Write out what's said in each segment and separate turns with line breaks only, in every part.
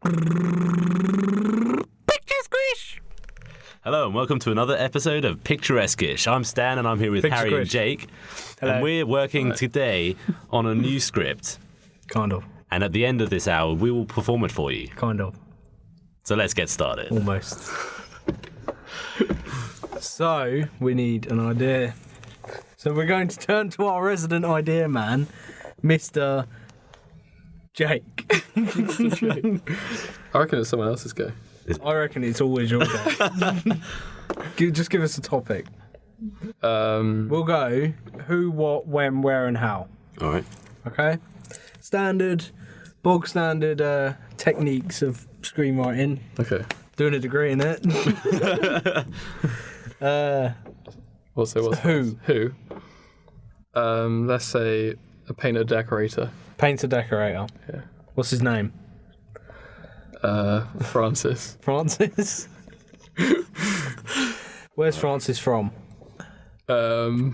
PictureSquish! Hello and welcome to another episode of PictureSquish. I'm Stan and I'm here with Harri and Jake.
Hello.
And we're working today on a new script.
Kind of.
And at the end of this hour, we will perform it for you.
Kind of.
So let's get started.
Almost. So, we need an idea. So we're going to turn to our resident idea man, Mr. Jake.
I reckon it's someone else's go.
I reckon it's always your go. Just give us a topic. We'll go who, what, when, where and how.
All right.
Okay? Bog standard techniques of screenwriting.
Okay.
Doing a degree in it.
What's
who?
Who? Let's say a painter decorator.
Painter decorator.
Yeah.
What's his name?
Francis.
Francis? Where's Francis from?
I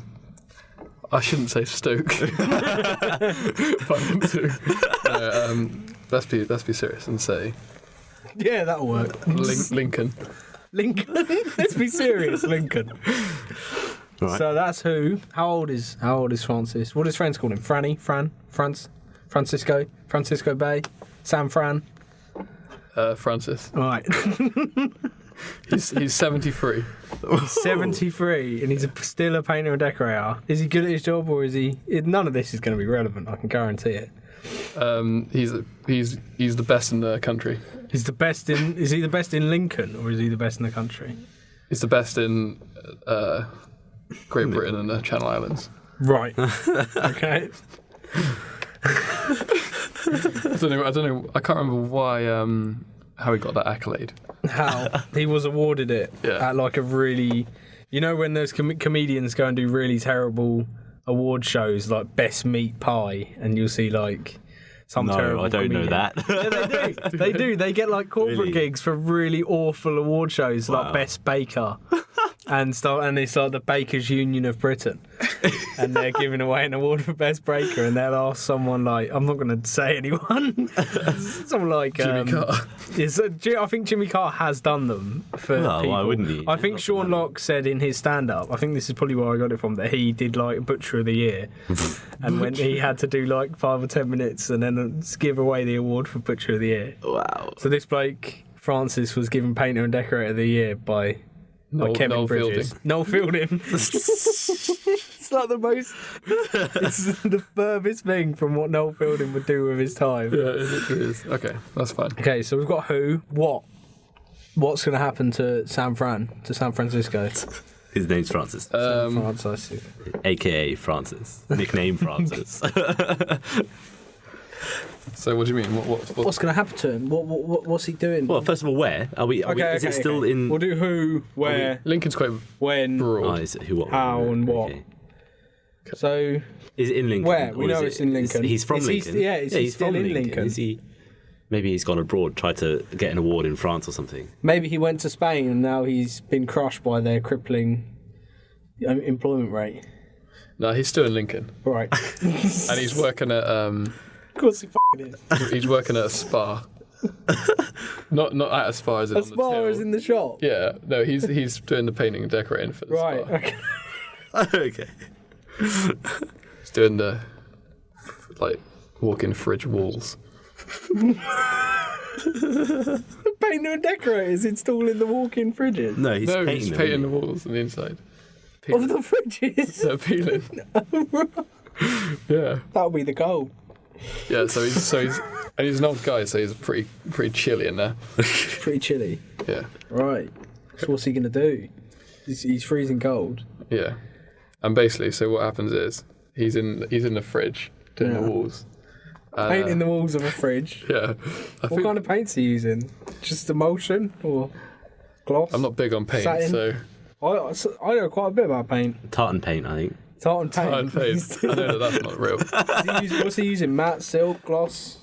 shouldn't say Stoke. But I want to. Let's be serious and say
Yeah, that'll work.
Lincoln.
Lincoln? Let's be serious, Lincoln.
Right.
So that's who. How old is Francis? What does friends call him? Franny? Fran? France? Francisco? Francisco Bay? San Fran?
Francis.
Right.
He's 73.
73 and he's still a painter and decorator. Is he good at his job or is he... None of this is going to be relevant, I can guarantee it.
He's the best in the country.
Is he the best in Lincoln or is he the best in the country?
He's the best in Great Britain and the Channel Islands.
Right. Okay.
I don't know. I can't remember why. How he got that accolade.
How he was awarded it at like a really, you know, when those comedians go and do really terrible award shows like Best Meat Pie, and you'll see like some terrible.
No, I don't
comedian.
know that.
Yeah, they do. They get like corporate gigs for really awful award shows like Best Baker. And it's like the Bakers Union of Britain, and they're giving away an award for best baker, and they'll ask someone like, I'm not going to say anyone, someone like
Jimmy Carr.
I think Jimmy Carr has done them for people.
Why wouldn't he?
I think Sean Locke said in his stand-up, I think this is probably where I got it from, that he did like Butcher of the Year, and when he had to do like 5 or 10 minutes and then give away the award for Butcher of the Year.
Wow.
So this bloke Francis was given Painter and Decorator of the Year by Kevin
Noel
Bridges. Noel Fielding. It's like the most... It's the furthest thing from what Noel Fielding would do with his time.
Yeah, it literally is. Okay, that's fine.
Okay, so we've got who, what's going to happen to San Francisco?
His name's Francis.
Francis.
A.K.A. Francis. Nickname Francis.
So what do you mean?
What's going to happen to him? What's he doing?
Well, first of all, where? Is it still in...
We'll do who, where,
Lincoln's quite
when,
broad.
is it who, what?
how and what.
Okay.
So...
Is it in Lincoln?
Where? We know it's in Lincoln.
He's from Lincoln.
He's
from
still in Lincoln.
Is he... Maybe he's gone abroad, tried to get an award in France or something.
Maybe he went to Spain and now he's been crushed by their crippling employment rate.
No, he's still in Lincoln.
Right.
And he's working at...
Of course he is.
He's working at a Spar. not at a Spar as in
A
on the
Spar
till.
is in the shop.
Yeah, no, he's doing the painting and decorating for the
Right,
Spar.
okay.
Okay.
He's doing the walk-in fridge walls.
Painter and decorators installing the walk-in fridges.
No, he's painting
the walls on the inside.
Of the fridges?
They're peeling. Yeah.
That'll be the goal.
Yeah, so he's an old guy, so he's pretty chilly in there.
Pretty chilly.
Yeah.
Right. So what's he going to do? He's freezing cold.
Yeah. And basically, so what happens is he's in the fridge doing the walls.
Painting the walls of a fridge.
Yeah.
What kind of paint's he using? Just emulsion or gloss?
I'm not big on paint,
Satin?
so...
I know quite a bit about paint.
tartan paint, I think.
Tartan paint.
I know that's not real.
What's he using? Matte, silk, gloss?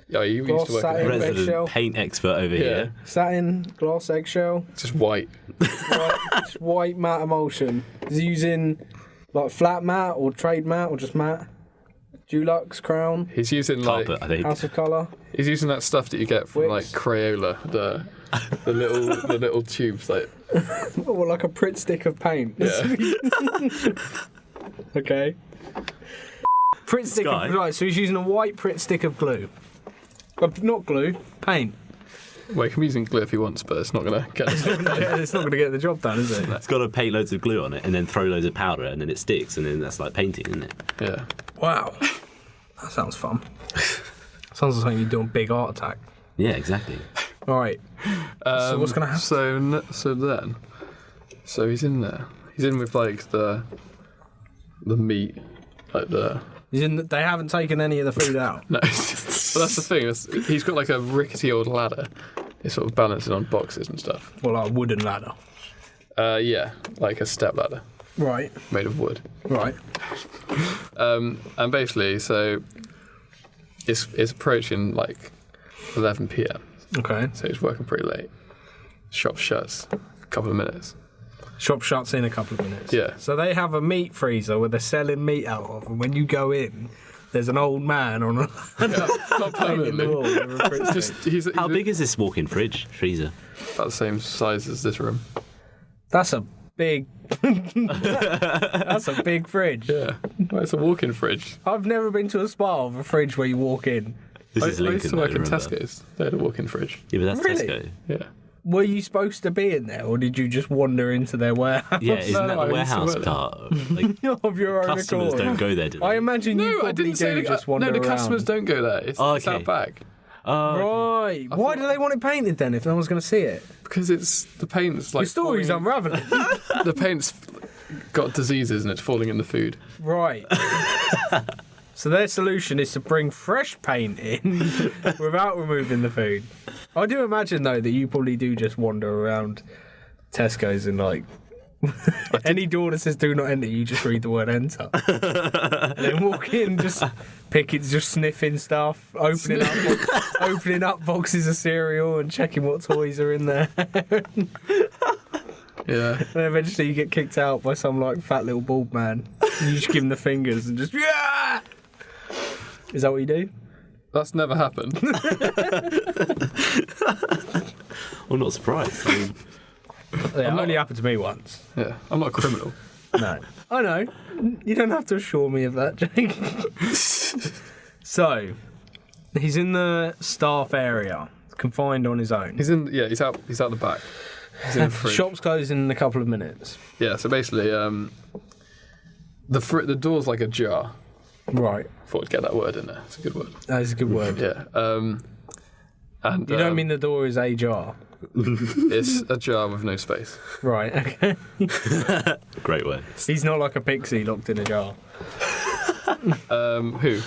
Yeah, you used to work
Satin,
in
Resident
eggshell.
paint expert over here.
Satin, gloss, eggshell.
just white.
Just white matte emulsion. Is he using like flat matte or trade matte or just matte? Dulux, Crown,
He's using
Carpet, I think.
House of Colour.
he's using that stuff that you get from like
Wicks.
Crayola, the little tubes like.
Oh, like a Pritt stick of paint.
Yeah.
Okay. Pritt stick
Sky.
of right, so he's using a white Pritt stick of glue. Not glue, paint.
Well, he can be using glue if he wants, but it's not gonna get.
It's not going to get the job done, is it?
It's got to paint loads of glue on it and then throw loads of powder and then it sticks and then that's like painting, isn't it?
Yeah.
Wow. That sounds fun. Sounds like something you do on Big Art Attack.
Yeah, exactly.
All right. So what's going to happen?
So he's in there. He's in with like the meat, like the.
They haven't taken any of the food out.
No, but that's the thing. He's got like a rickety old ladder. It's sort of balancing on boxes and stuff.
Well, like a wooden ladder.
Yeah, like a step ladder
Right.
made of wood.
Right.
And basically, so it's approaching like 11 p.m.
Okay.
So he's working pretty late. Shop shuts a couple of minutes.
Shop shuts in a couple of minutes.
Yeah.
So they have a meat freezer where they're selling meat out of, and when you go in, there's an old man on a
Yeah, not
in the
permanently.
wall. With a Pritt
Just
stick.
he's
How big is this walk-in freezer?
about the same size as this room.
That's a big. That's a big fridge.
Yeah, well, it's a walk-in fridge.
I've never been to a Spar of a fridge where you walk in.
This is
I
Lincoln,
used to
though,
work in
remember?
Tesco's. They had a walk-in fridge.
Yeah, but that's
Really?
Tesco.
Yeah.
Were you supposed to be in there, or did you just wander into their warehouse?
Yeah, isn't that
No,
the
I used to
warehouse
work there.
part? Like,
of your own
customers
accord?
don't go there, do they?
I imagine you
No, I
probably
didn't say
do just wander
the
around.
customers don't go there. It's
Oh,
it's
okay.
out back
Right. Why do they want it painted then if no one's going to see it?
because it's the paint's like
Your story's
falling-
unravelling.
the paint's got diseases and it's falling in the food.
Right. So their solution is to bring fresh paint in without removing the food. I do imagine though that you probably do just wander around Tesco's and like any door that says "do not enter," you just read the word "enter," and then walk in, just sniffing stuff, opening up boxes of cereal and checking what toys are in there.
Yeah.
And eventually you get kicked out by some like fat little bald man. And you just give him the fingers and just yeah. Is that what you do?
That's never happened.
I'm not surprised. I mean,
Yeah, it only happened to me once.
Yeah. I'm not a criminal.
No. I know. You don't have to assure me of that, Jake. So, he's in the staff area, confined on his own.
He's out the back. He's in the fridge.
Shop's closing in a couple of minutes.
Yeah, so basically the door's like a jar.
Right.
Thought I'd get that word in there. It's a good word.
That is a good word.
Yeah. And
You don't mean the door is a jar?
it's a jar with no space.
Right, okay.
great word.
He's not like a pixie locked in a jar.
Who?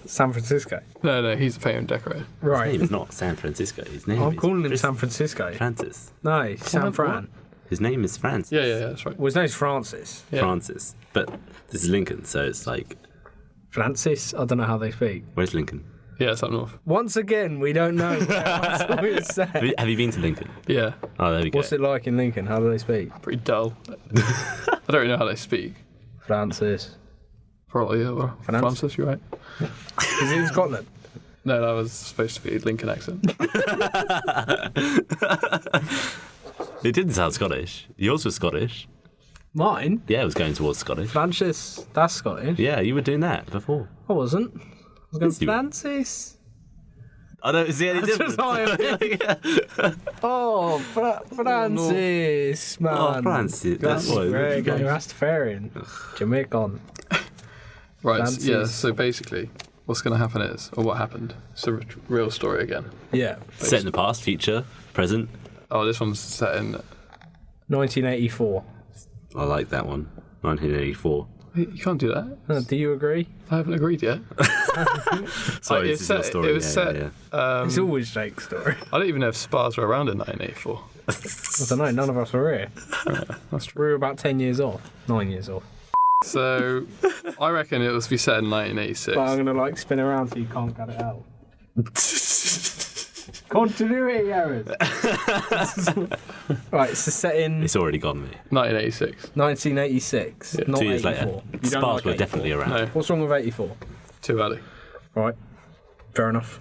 San Francisco.
No, he's a painter and decorator.
His
Right.
name is not San Francisco. His name
I'm
is
calling him
Chris
San Francisco.
Francis.
No, San
What?
Fran.
His name is Francis.
Yeah, that's right.
Well, his name's Francis.
Yeah.
Francis. But this is Lincoln, so it's like,
Francis? I don't know how they speak.
where's Lincoln?
Yeah, it's up north.
Once again, we don't know where our story is set.
Have you been to Lincoln?
Yeah,
Oh, there we go.
What's it like in Lincoln? How do they speak?
pretty dull. I don't really know how they speak.
Francis.
Probably, or Francis, you're right.
Is it in Scotland?
No, that was supposed to be Lincoln accent.
It didn't sound Scottish. Yours was Scottish.
Mine?
Yeah, it was going towards Scottish.
Francis. That's Scottish.
Yeah, you were doing that before.
I wasn't. I was going
Yes, you were.
Francis.
I don't see any
That's
difference.
just Oh, Francis, man.
Oh, Francis. That's what
very
it
good.
was.
Rastafarian. Jamaican.
Right,
Francis.
yeah, so basically, what's going to happen is, or what happened, it's a real story again.
Yeah.
Set in the past, future, present.
Oh, this one's set in...
1984.
I like that one. 1984.
You can't do that.
Do you agree?
I haven't agreed yet.
Sorry,
It's
this is your
set-
story.
It was set...
yeah.
It's always Jake's story.
I don't even know if Spars were around in 1984.
I don't know. None of us were here.
That's true.
We were about 10 years off. 9 years off.
So, I reckon it was to be set in 1986.
But I'm going to spin around so you can't cut it out. Continuity errors. Right, so set in
It's already gone, mate.
1986.
1986,
Yeah.
not
2 years
84.
later.
You don't
Spars
like
were
84.
definitely around.
No.
What's wrong with 84?
Too early.
Right. Fair enough.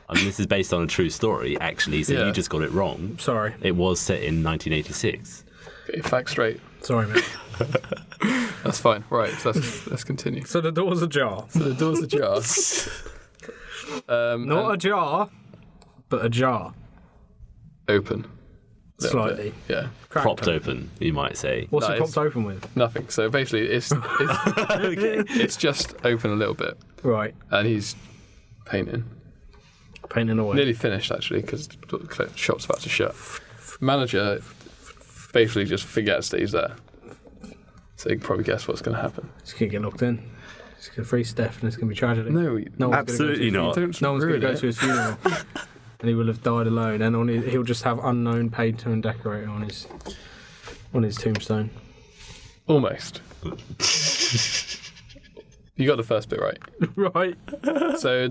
I mean, this is based on a true story, actually, so you just got it wrong.
Sorry.
It was set in 1986.
Get your facts straight.
Sorry, mate.
That's fine. Right, so let's continue.
So the door's ajar.
So the door's ajar.
Not a jar, but a jar.
Open.
Slightly.
Yeah.
Propped open, you might say.
What's
No,
it propped open with?
Nothing. So basically, it's just open a little bit,
Right.
and he's painting.
Painting away.
Nearly finished, actually, because the shop's about to shut. Manager basically just forgets that he's there. So you can probably guess what's going to happen.
He's going to get locked in. He's going to freeze Steph and it's going to be tragedy.
No,
one's
absolutely
gonna
not.
No one's going to go to his funeral. And he will have died alone. And he'll just have unknown painter and decorator on his tombstone.
Almost. You got the first bit right.
Right.
So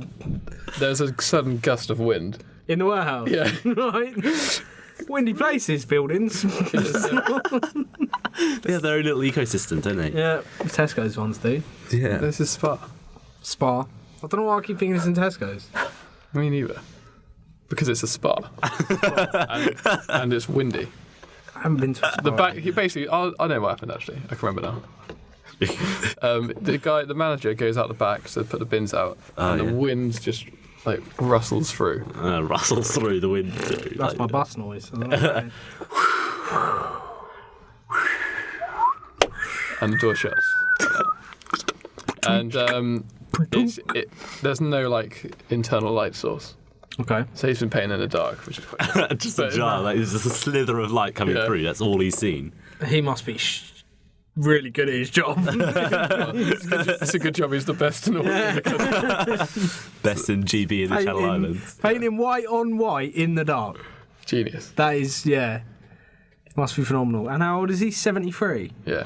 there's a sudden gust of wind.
In the warehouse?
Yeah.
Right. Windy places, buildings.
They have their own little ecosystem, don't they?
Yeah, Tesco's ones do.
Yeah.
This is Spar.
Spar. I don't know why I keep thinking it's in Tesco's.
Me neither. Because it's a spa. and it's windy.
I haven't been to a Spar.
I know what happened actually. I can remember now. The manager goes out the back to put the bins out, and the wind just like rustles through.
Rustles through the window.
That's my bus noise. I don't know.
And the door shuts. And there's no like internal light source.
Okay.
So he's been painting in the dark, which is quite
Just a jar, like there's just a slither of light coming through. That's all he's seen.
He must be really good at his job.
It's a good job he's the best in all of the country.
Best in GB in the Channel Islands.
Painting white on white in the dark.
Genius.
That is, yeah. Must be phenomenal. And how old is he? 73?
Yeah.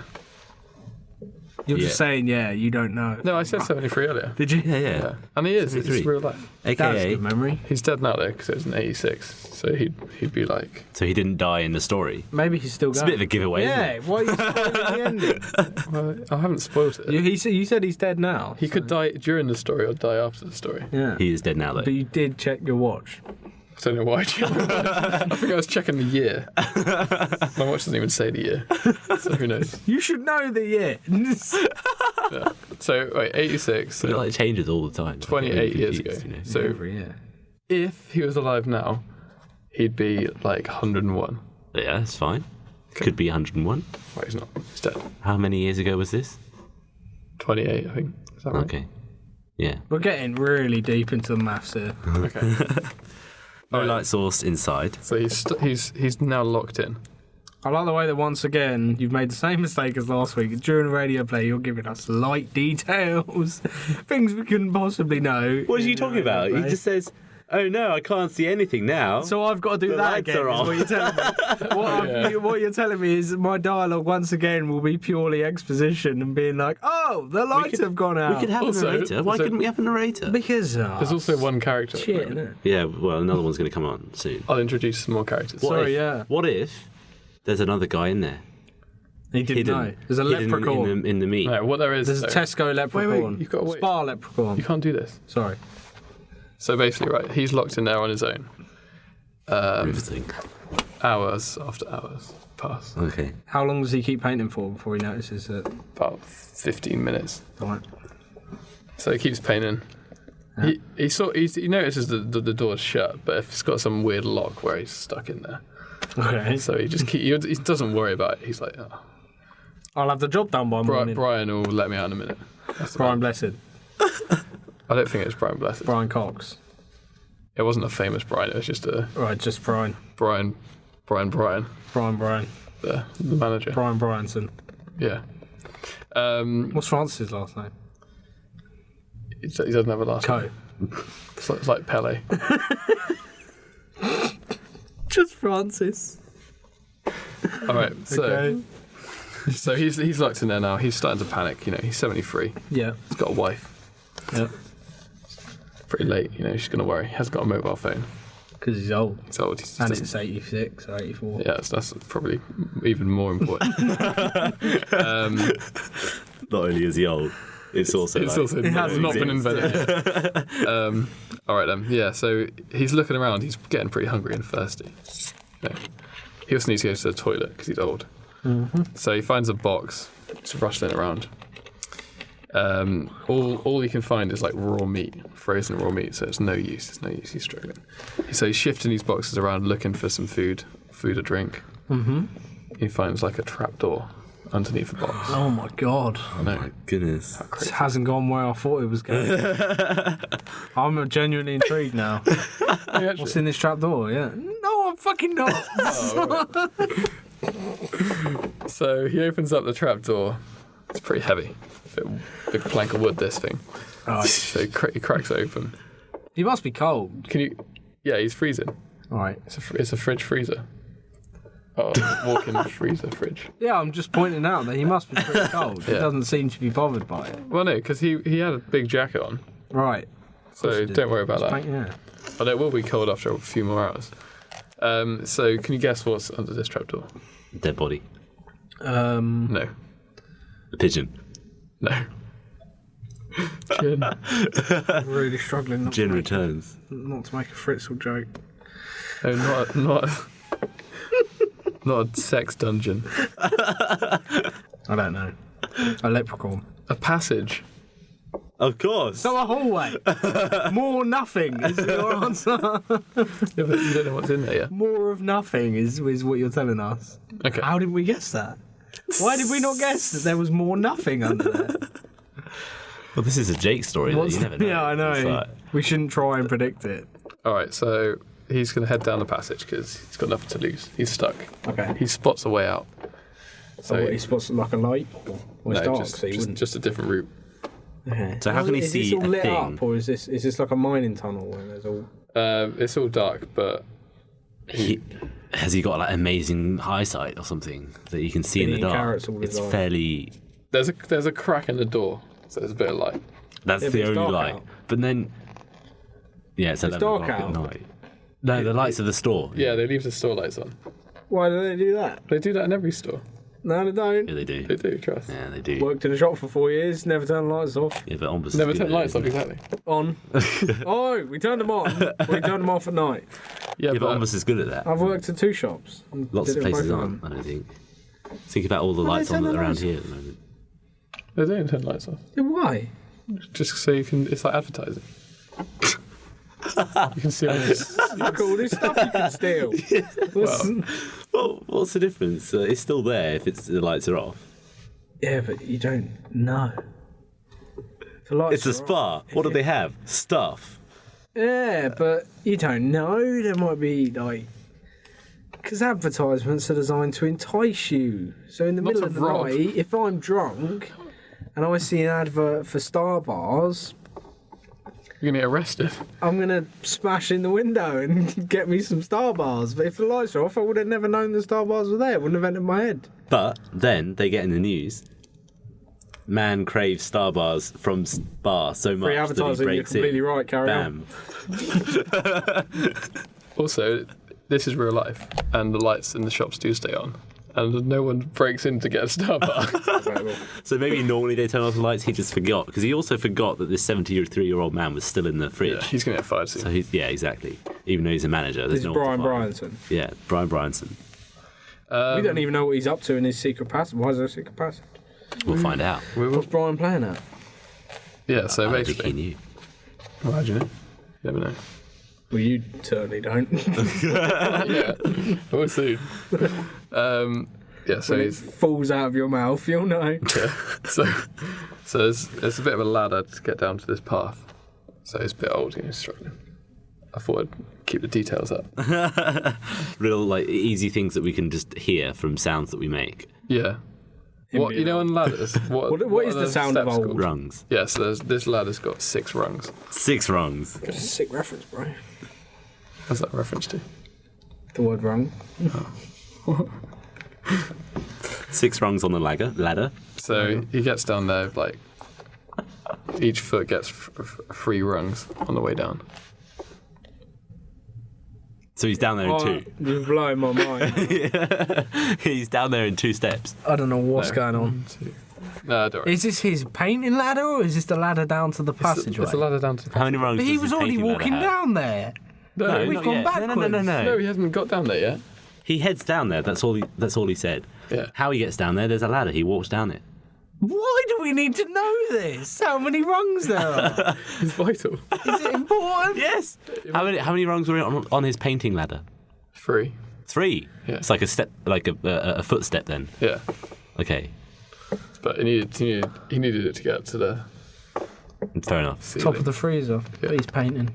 You're just saying, you don't know.
No, I said 73 earlier.
Did you?
Yeah.
And he is.
73.
It's real life.
That's
AKA.
good memory.
He's dead now though, because it was in '86. So he'd be like.
So he didn't die in the story.
Maybe he's still going.
It's a bit of a giveaway, isn't it?
Why are you spoiling the ending?
Well, I haven't spoiled it.
You said he's dead now.
He could die during the story or die after the story.
Yeah.
He is dead now, though.
But you did check your watch.
I don't know why. I think I was checking the year. My watch doesn't even say the year, so who knows?
You should know the year.
Yeah. So wait, 86.
But it like changes all the time.
28 years ago. So
Every year.
if he was alive now, he'd be like 101.
Yeah, that's fine. Could be 101.
Wait, he's not. He's dead.
How many years ago was this?
28, I think. Is that right?
Okay. Yeah.
We're getting really deep into the maths here.
Okay.
No light source inside.
So he's now locked in.
I like the way that once again you've made the same mistake as last week. During a radio play, you're giving us light details, things we couldn't possibly know.
What are you talking about? He just says, "Oh no, I can't see anything now."
So I've got to do
The
that
lights
again.
are
Is
off.
what you're telling me. What you're telling me is my dialogue once again will be purely exposition and being like, "Oh, the lights have gone out."
We could have
Also-
a narrator. Why couldn't we have a narrator?
Because
There's also one character.
shit, isn't it?
Yeah, well, another one's going to come on soon.
I'll introduce some more characters.
Sorry, yeah.
What if there's another guy in there?
He didn't know. There's a
hidden
leprechaun.
in the meat.
No, what there is.
There's a
though-
Tesco leprechaun.
you've gotta wait.
Spar leprechaun.
You can't do this.
Sorry.
So basically, right, he's locked in there on his own.
Riveting.
Hours after hours pass.
Okay.
How long does he keep painting for before he notices that?
About 15 minutes.
Right.
So he keeps painting. He notices the door's shut, but if it's got some weird lock where he's stuck in there.
Okay.
So he doesn't worry about it. He's like, oh,
I'll have the job done by morning.
Brian will let me out in a minute. That's the
Brian
man.
Blessed.
I don't think it was Brian Blessed.
Brian Cox.
It wasn't a famous Brian. It was just a
Right, just Brian.
Brian,
Brian.
the manager.
Brian Bryanson.
Yeah.
What's Francis' last name?
He doesn't have a last
Co.
name. It's like Pele.
Just Francis.
All right. So
Okay.
so he's locked in there now. He's starting to panic. You know, he's 73.
Yeah.
He's got a wife.
Yeah.
Pretty late. You know, she's gonna worry. He hasn't got a mobile phone.
Because he's old.
He's old.
And it's 86 or 84.
Yeah, that's probably even more important.
Not only is he old, It's also
It has
not been invented yet. All right then. Yeah. So he's looking around. He's getting pretty hungry and thirsty. Yeah. He also needs to go to the toilet because he's old. So he finds a box, just rustling around. All he can find is like raw meat, frozen raw meat. So it's no use. It's no use. He's struggling. So he's shifting these boxes around, looking for some food or drink. He finds like a trapdoor underneath the box.
Oh my god.
Oh my goodness.
This hasn't gone where I thought it was going. I'm genuinely intrigued now. What's in this trapdoor? Yeah. No, I'm fucking not.
So he opens up the trapdoor. It's pretty heavy. Big plank of wood, this thing.
Right.
So he cracks it open.
He must be cold.
Can you... Yeah, he's freezing.
All right.
It's a fridge freezer. Oh, walk-in freezer fridge.
Yeah, I'm just pointing out that he must be pretty cold. He doesn't seem to be bothered by it.
Well, no, because he had a big jacket on.
Right.
So don't worry about that.
Yeah.
But it will be cold after a few more hours. So can you guess what's under this trapdoor?
Dead body.
No.
A pigeon.
No. Gin.
I'm really struggling not
Gin
to
returns.
not to make a Fritzl joke.
No, not a sex dungeon.
I don't know. A leprechaun.
A passage.
Of course.
So a hallway. More nothing is your answer.
Yeah, but you don't know what's in there yet.
More of nothing is what you're telling us.
Okay.
How did we guess that? Why did we not guess that there was more nothing under there?
Well, this is a Jake story, though. You never know.
Yeah, I know.
It's like-
We shouldn't try and predict it.
All right, so he's going to head down the passage because he's got nothing to lose. He's stuck.
Okay.
He spots a way out.
So he spots like a light? Or it's dark,
just,
so he wouldn't.
just a different route.
Okay.
So how can he
is
see
this all
a
lit
thing?
up, or is this like a mining tunnel where there's all...
It's all dark, but
Has he got like amazing eyesight or something that you can see in the
Eating
dark?
carrots all his
It's
life.
fairly.
there's a crack in the door, so there's a bit of light.
That's
Yeah, but
the
it's
only
dark
light.
out.
But then, yeah, it's 11
dark
o'clock at
out.
night. No, the lights of the store.
Yeah, they leave the store lights on.
Why do they do that?
They do that in every store.
No, they don't.
Yeah, they do.
They do, trust.
Yeah, they do.
Worked in a shop for 4 years, never turned the lights off.
Yeah, but Ombus
Never
is
turn
good at
lights
it,
off,
isn't it?
exactly.
On. Oh, we turned them on. We turned them off at night.
Yeah,
Yeah, but Ombus is good at that.
I've worked at 2 shops. and
Lots
did
of
it in
places
both of
aren't,
them.
I don't think. Think about all the
Why
lights
they
on
turn the
around
lights
here at the moment.
they don't turn lights off.
Yeah, why?
Just so you can, it's like advertising. You can see all this.
Look at all this stuff you can steal.
Well, what's the difference? It's still there if the lights are off.
Yeah, but you don't know. The lights
It's a
are
Spar.
off.
What do they have? Stuff.
Yeah, but you don't know. There might be like... Because advertisements are designed to entice you. So in the
Not
middle
to
of the
rob.
night, if I'm drunk and I see an advert for Star bars,
You're going to get arrested.
I'm going to smash in the window and get me some Star bars. But if the lights are off, I would have never known the Star bars were there. It wouldn't have entered my head.
But then they get in the news. Man craves Star bars from Spar so much
Free
that he
advertising, you're
breaks
completely
in.
right, carry on.
Bam.
Also, this is real life, and the lights in the shops do stay on. And no one breaks in to get a Star bar.
So maybe normally they turn off the lights. He just forgot because he also forgot that this 73-year-old man was still in the fridge.
Yeah, he's going to get fired
So
soon.
he's exactly. Even though he's a manager, there's
This is
no
Brian
one to fire.
Bryanson.
Yeah, Brian Bryanson.
We don't even know what he's up to in his secret passage. Why is there a secret passage?
We'll find out.
What's Brian playing at?
Yeah, so
I don't think he
basically,
knew.
imagine it. You never know.
Well, you certainly don't.
Yeah, we'll see. Yeah, so
When it
he's
falls out of your mouth, you'll know.
so there's a bit of a ladder to get down to this path. So he's a bit old, he's struggling. I thought I'd keep the details up.
Real like easy things that we can just hear from sounds that we make.
Yeah. What you know on ladders?
What is
are
the sound of
steps
old?
called?
Rungs.
Yeah, so this ladder's got 6 rungs.
6 rungs.
It's a sick reference, bro.
What's that a reference to?
The word rung.
6 rungs on the ladder.
So he gets down there, like, each foot gets 3 rungs on the way down.
So he's down there in 2.
You're blowing my mind.
He's down there in 2 steps.
I don't know what's going on.
No, don't worry.
Is this his painting ladder or is this the ladder down to the passageway?
It's a ladder down to the
How many rungs
But he
does
was
his
already
painting ladder
walking
have?
down there.
No,
We've
not
gone
yet.
backwards.
No, he hasn't got down there yet.
He heads down there. That's all he said.
Yeah.
How he gets down there? There's a ladder. He walks down it.
Why do we need to know this? How many rungs there are?
It's vital.
Is it important?
Yes. How many rungs were on his painting ladder?
3.
3.
Yeah.
It's like a step, like a footstep then.
Yeah.
Okay.
But he needed it to get to the
Fair enough.
ceiling.
Top of the freezer.
Yeah.
He's painting.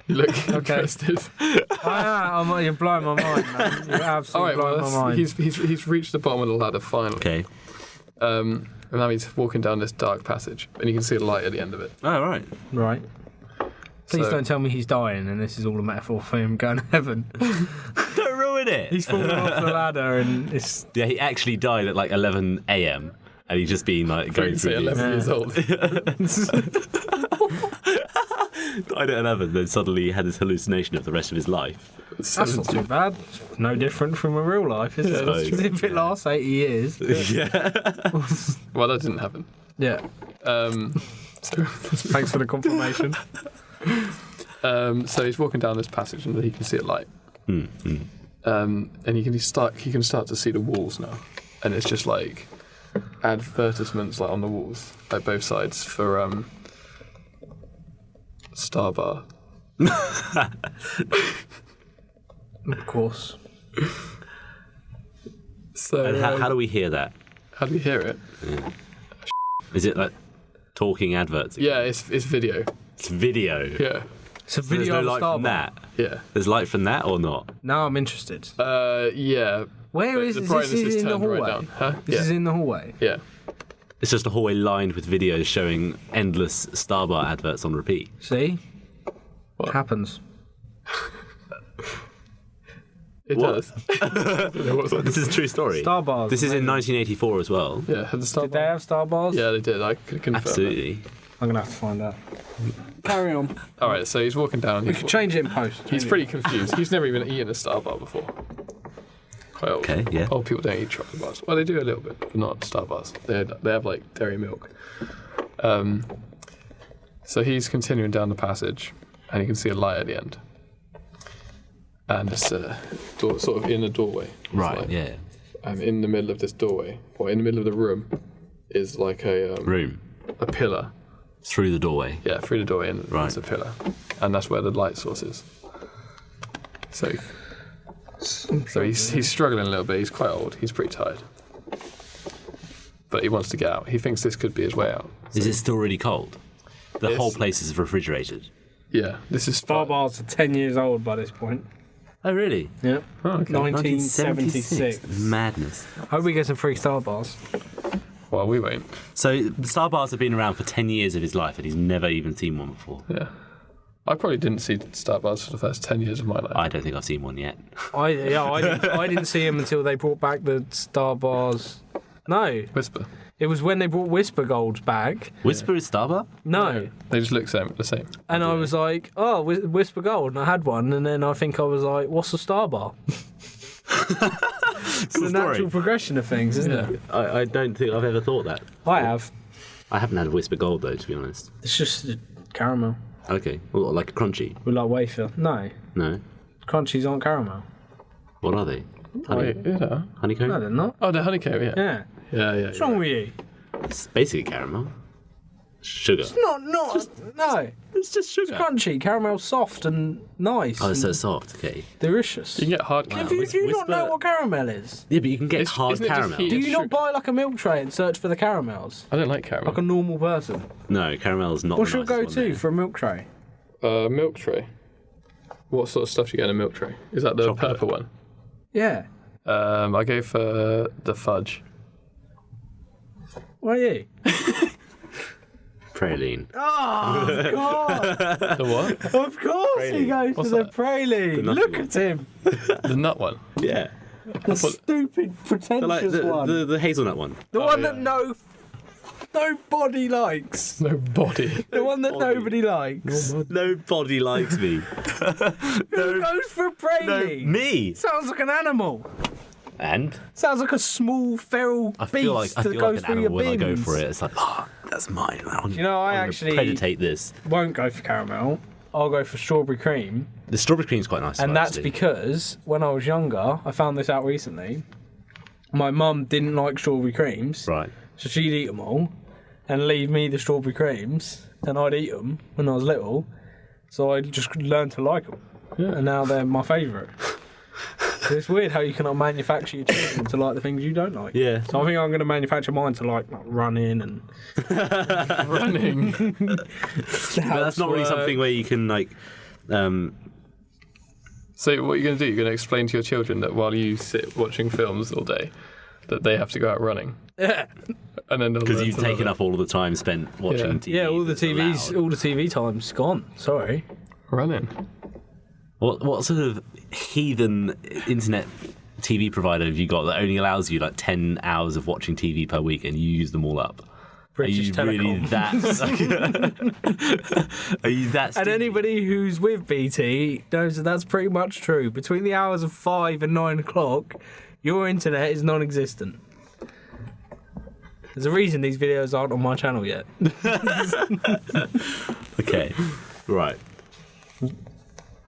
You look interested.
You're blowing my mind, man. You're
All
absolutely
right, well,
blowing my mind.
he's reached the bottom of the ladder finally.
Okay.
And now he's walking down this dark passage, and you can see a light at the end of it.
Oh, right.
Right. Please
So-
don't tell me he's dying and this is all a metaphor for him going to heaven.
Don't ruin it.
He's fallen off the ladder and it's...
Yeah, he actually died at like 11 a.m. and he's just been like going
You
through
say 11 years old.
died at 11, then suddenly had this hallucination of the rest of his life.
That's not too bad. It's no different from a real life, is it?
that's true.
If it lasts 80 years.
Yeah.
Well, that didn't happen.
Yeah.
So,
Thanks for the confirmation.
so he's walking down this passage, and he can see a light. And he can start to see the walls now, and it's just like advertisements like on the walls, like both sides for Star Bar.
Of course.
So
And how do we hear that?
how do you hear it?
Is it like talking adverts?
Yeah, it's video.
It's video.
Yeah,
It's a
So there's
video
no
of a
light
Star
from
Bar.
that.
yeah.
There's light from that or not?
Now I'm interested.
Yeah.
Where
But
is
the
this?
brightness
This
is
is in the
turned right
hallway.
down. Huh?
This
Yeah.
is in the hallway.
Yeah.
It's just a hallway lined with videos showing endless Star Bar adverts on repeat.
See?
What?
Happens.
It
What?
does. I don't know what's on
This is a true story.
Star Bars.
This is in 1984 as well.
Yeah, had the Star
Did they
Bar?
have Star Bars?
Yeah, they did. I could confirm.
Absolutely.
I'm going to have to find out. Carry on.
All right, so he's walking down.
We could change it in post.
He's pretty confused. He's never even eaten a Star Bar before. Quite old.
Okay, yeah.
Old people don't eat chocolate bars. Well, they do a little bit, but not Star Bars. They have like dairy milk. So he's continuing down the passage, and you can see a light at the end. And it's door, sort of in a doorway. It's
Right,
like,
yeah.
in the middle of this doorway, or in the middle of the room, is like a
Room.
a pillar.
Through the doorway.
Yeah, through the doorway, and
Right.
there's a pillar, and that's where the light source is. So he's struggling a little bit. He's quite old. He's pretty tired, but he wants to get out. He thinks this could be his way out.
Is it still really cold? The
Yes.
whole place is refrigerated.
Yeah, this is
Star Bars are 10 years old by this point.
Oh, really?
Yeah.
Oh, okay.
1976.
Madness.
Hope we get some free Star Bars.
Well, we won't.
So the Star Bars have been around for 10 years of his life and he's never even seen one before.
Yeah, I probably didn't see Star Bars for the first 10 years of my life.
I don't think I've seen one yet.
I didn't see him until they brought back the Star Bars. No,
Whisper.
it was when they brought Whisper Golds back.
Whisper is Star Bar?
No.
They just look the same.
And I was like, oh, Whisper Gold. And I had one. And then I think I was like, what's a Star Bar? It's the natural progression of things, isn't it?
I don't think I've ever thought that.
I have.
I haven't had Whisper Gold though, to be honest.
It's just caramel.
Okay. Well, like crunchy?
We like wafer. No.
No.
Crunchies aren't caramel.
What are they?
Wait, yeah.
Honeycomb?
No, they're not.
Oh, the honeycomb. Yeah.
Yeah.
Yeah.
What's wrong with you?
It's basically caramel. Sugar.
Not. No.
It's just sugar.
Crunchy. Caramel's soft and nice.
Oh, it's so
and
soft. Okay.
delicious.
You can get hard
Do
caramel.
you not know
Whisper-
what caramel is?
Yeah, but you can get
It's-
hard
isn't it just
caramel.
heat?
Do
It's
you not
sugar.
buy like a milk tray and search for the caramels?
I don't like caramel.
Like a normal person.
No, caramel is not
What's
the
your
nicest one
go-to
there.
for a milk tray?
Milk tray. What sort of stuff do you get in a milk tray? Is that the
Chocolate.
purple one?
Yeah.
I go for the fudge.
What are you?
Praline.
Oh, of course.
The what?
Of course he goes
What's
for the
that?
praline.
nutty
Look
one.
at him.
The nut one.
Yeah.
The stupid, pretentious
Like
one.
the hazelnut one.
The one
yeah.
that nobody likes.
No body.
The one that
Nobody.
nobody likes.
Nobody likes me.
Who goes for
No,
praline?
me.
Sounds like an animal.
And?
Sounds like a small feral beast
I feel like
that goes
an
through your
animal when I go
bins.
for it. It's like, that's mine.
You know, I
I'm
actually
predate this.
won't go for caramel. I'll go for strawberry cream.
The strawberry cream's quite nice.
And that's
actually.
because when I was younger, I found this out recently. My mum didn't like strawberry creams.
Right.
So she'd eat them all and leave me the strawberry creams, and I'd eat them when I was little. So I just learned to like them. Yeah. And now they're my favourite. So it's weird how you cannot manufacture your children to like the things you don't like.
Yeah.
So I think I'm going to manufacture mine to like running and...
Running.
But that's not really something where you can, like...
So what are you going to do? You're going to explain to your children that while you sit watching films all day, that they have to go out running.
Yeah.
And then
Because you've taken up all of the time spent watching TV.
Yeah, all the
that's
TV's,
allowed.
all the TV time's gone. Sorry.
Running.
What sort of heathen internet TV provider have you got that only allows you like 10 hours of watching TV per week and you use them all up?
British
Are you really
Telecom.
that? Are you that?
And
stingy?
anybody who's with BT knows that that's pretty much true. Between the hours of 5 and 9 o'clock, your internet is non-existent. There's a reason these videos aren't on my channel yet.
Okay, right.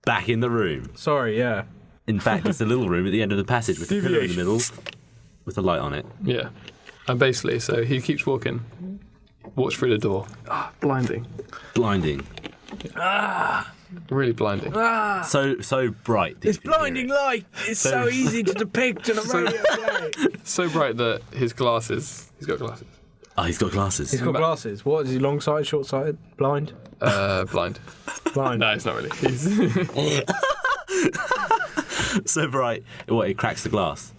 Back in the room.
Sorry, yeah.
In fact, it's a little room at the end of the passage with a pillar in the middle, with a light on it.
Yeah. And basically, so he keeps walking, walks through the door. Blinding.
Blinding.
Really blinding.
So bright. that
It's
you can hear
blinding
it.
light. It's so easy to depict in a radio play.
So bright that his glasses, he's got glasses.
Oh, he's got glasses.
He's got glasses. What is he? Long-sighted, short-sighted, blind?
Blind.
Blind.
No, it's not really. He's
So bright. What? It cracks the glass.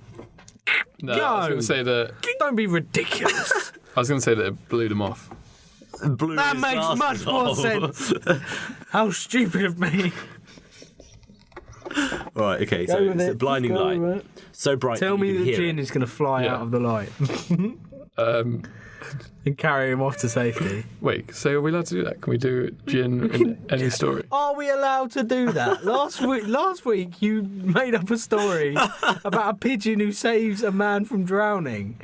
no, I was going to say that.
Don't be ridiculous.
I was going to say that it blew them off.
Blew
That
his
makes
glasses
much more
off.
sense. How stupid of me.
Right. Okay. So
Go with
it's a
it.
blinding
Go
light.
with it.
So bright.
Tell
that
me
you can
that
hear
Jin
it.
is going to fly
Yeah.
out of the light
Um,
and carry him off to safety.
wait, so are we allowed to do that? Can we do Jin in any story?
Are we allowed to do that? Last week you made up a story about a pigeon who saves a man from drowning.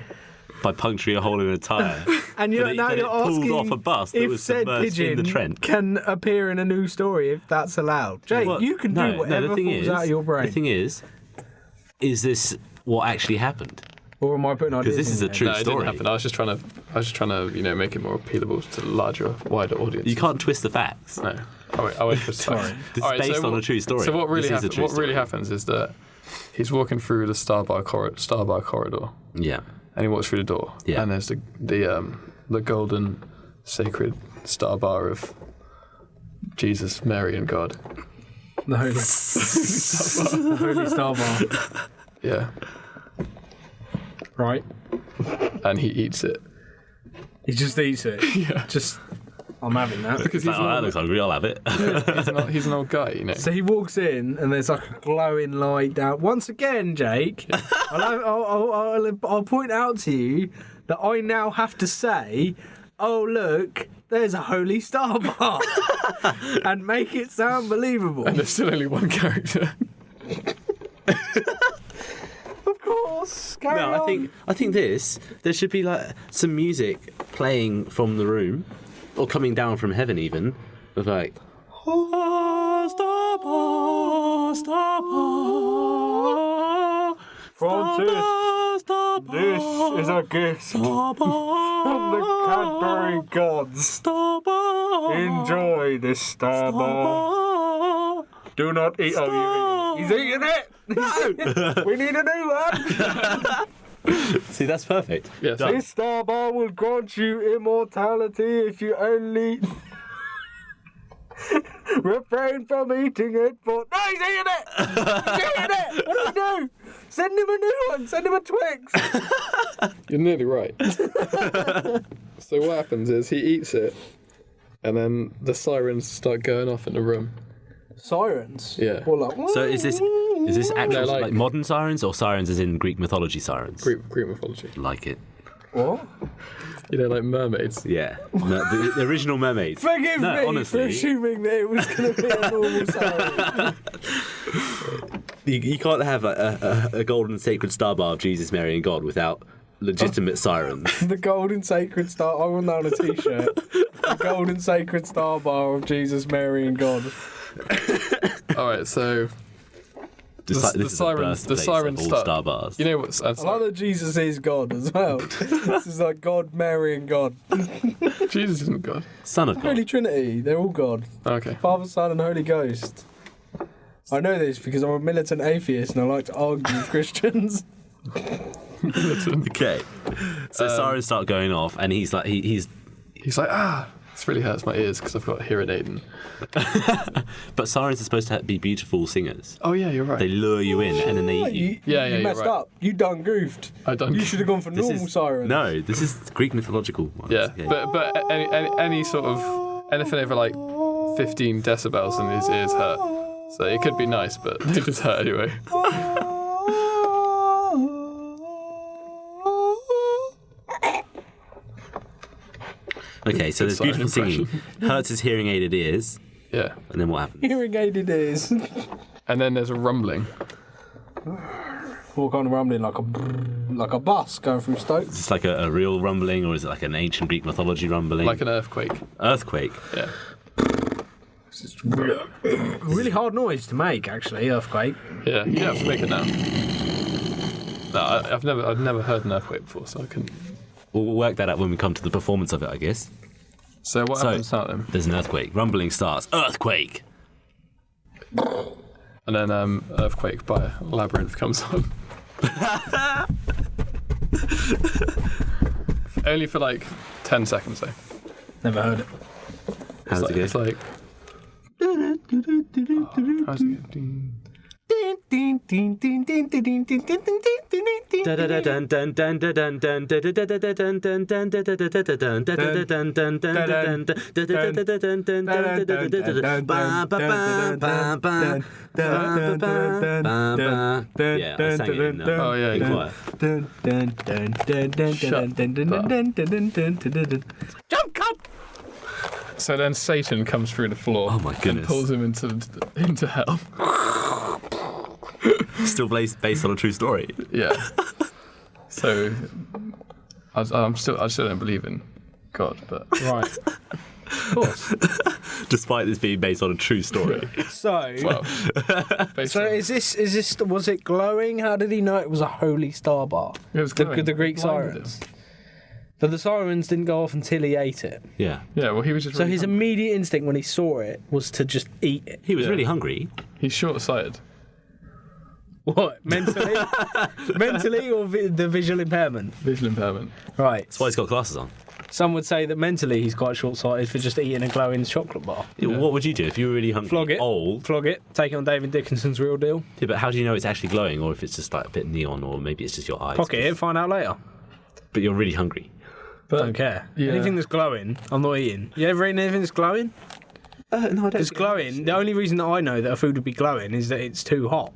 by puncturing a hole in a tyre.
And
Then it pulled
asking
off a bus that
if
was
said
submerged in
pigeon
the Trent.
can appear in a new story if that's allowed. Jake,
Well,
you can do whatever
the thing
falls
is,
out of your brain.
The thing is this what actually happened?
Or am I putting ideas
Because this is
in
a
your
true
No, it
story.
didn't happen. I was just trying to, make it more appealable to the larger, wider audience.
You can't twist the facts.
No. I went for
Sorry.
This is based on a true story.
So what really
This is a true
what really
story.
happens is that he's walking through the Starbar corridor,
Yeah.
and he walks through the door,
Yeah.
and there's the golden sacred Starbar of Jesus, Mary, and God.
The Holy the Holy Star Bar.
Yeah,
Right.
and he eats it
He just eats it.
Yeah.
Just, I'm having that.
because
Like, oh, that looks hungry, I'll have it.
he's an old guy, you know.
So he walks in and there's like a glowing light down. Once again, Jake, I'll point out to you that I now have to say, oh look, there's a Holy Star Bar, and make it sound believable.
And there's still only one character.
Of course, carry
No,
on.
I think there should be like some music playing from the room, or coming down from heaven even, with like
Francis, this is a gift from the Cadbury gods. Enjoy this Star Bar. Do not eat. Oh, he's eating it. No, we need a new one.
See, that's perfect.
Yes.
Done.
This Star Bar will grant you immortality if you only refrain from eating it. For no, he's eating it. He's eating it. What do we do? Send him a new one. Send him a Twix.
You're nearly right. So what happens is he eats it, and then the sirens start going off in the room.
Sirens.
Yeah.
Well, like,
So is this actual
No,
like,
like-
modern sirens or sirens as in Greek mythology sirens?
Greek mythology.
Like it.
what?
You know, like mermaids.
Yeah. No, the original mermaids.
Forgive
No,
me
honestly.
for assuming that it was going to be a normal siren.
You can't have a golden sacred star bar of Jesus, Mary, and God without legitimate sirens.
The golden sacred star. I want that on a T-shirt. The golden sacred star bar of Jesus, Mary, and God.
All right, so the sirens
all
start.
star bars.
You know what's?
I like that Jesus is God as well. This is like God, Mary, and God.
Jesus isn't God.
Son of God.
Holy Trinity. They're all God.
Okay.
Father, Son, and Holy Ghost. I know this because I'm a militant atheist and I like to argue with Christians.
Okay. So sirens start going off, and he's like, he's
like, this really hurts my ears because I've got hearing aid.
But sirens are supposed to be beautiful singers.
Oh yeah, you're right.
They lure you in, and then they eat you.
Yeah,
you messed
you're right.
up. You done goofed. You should have gone for normal sirens.
No, this is Greek mythological ones.
Yeah,
Okay.
but any sort of anything over like 15 decibels and his ears hurt. So it could be nice, but they just hurt anyway.
Okay, so there's beautiful singing. Hurts his hearing aided ears.
Yeah.
And then what happens?
Hearing aided ears.
And then there's a rumbling.
What kind of rumbling? Like a bus going through Stoke?
Is this like a real rumbling, or is it like an ancient Greek mythology rumbling?
Like an earthquake.
Earthquake?
Yeah.
Really hard noise to make, actually, earthquake.
Yeah, you don't have to make it now. No, I've never heard an earthquake before, so I couldn't.
We'll work that out when we come to the performance of it, I guess.
So what happens now then?
There's an earthquake. Rumbling starts. Earthquake!
And then Earthquake by Labyrinth comes on. Only for like 10 seconds though.
Never heard it.
How's it go?
It's like... how's it go?
Yeah, I sang it in
Oh yeah,
Jump cut!
So then Satan comes through the floor.
Oh my goodness.
And pulls him into hell.
Still based on a true story.
Yeah. So I still don't believe in God, but
Right. Of course.
Despite this being based on a true story.
So,
well.
so is this? Was it glowing? How did he know it was a holy star bar?
It was
the
glowing.
Greek
Blinded
sirens. But the sirens didn't go off until he ate it.
Yeah.
Yeah, well, he was just.
So
Really
his
hungry.
immediate instinct when he saw it was to just eat it.
He was really hungry.
He's short-sighted.
What? Mentally? Mentally or the visual impairment?
Visual impairment.
Right.
That's why he's got glasses on.
Some would say that mentally he's quite short-sighted for just eating a glowing chocolate bar.
Yeah. What would you do if you were really hungry?
Flog it.
Old.
Flog it. Take it on David Dickinson's Real Deal.
Yeah, but how do you know it's actually glowing, or if it's just like a bit neon, or maybe it's just your eyes?
Pocket it. Find out later.
But you're really hungry.
But
Don't care.
yeah.
Anything that's glowing, I'm not eating. You ever eaten anything that's glowing?
No, I don't.
It's glowing. The only reason that I know that a food would be glowing is that it's too hot.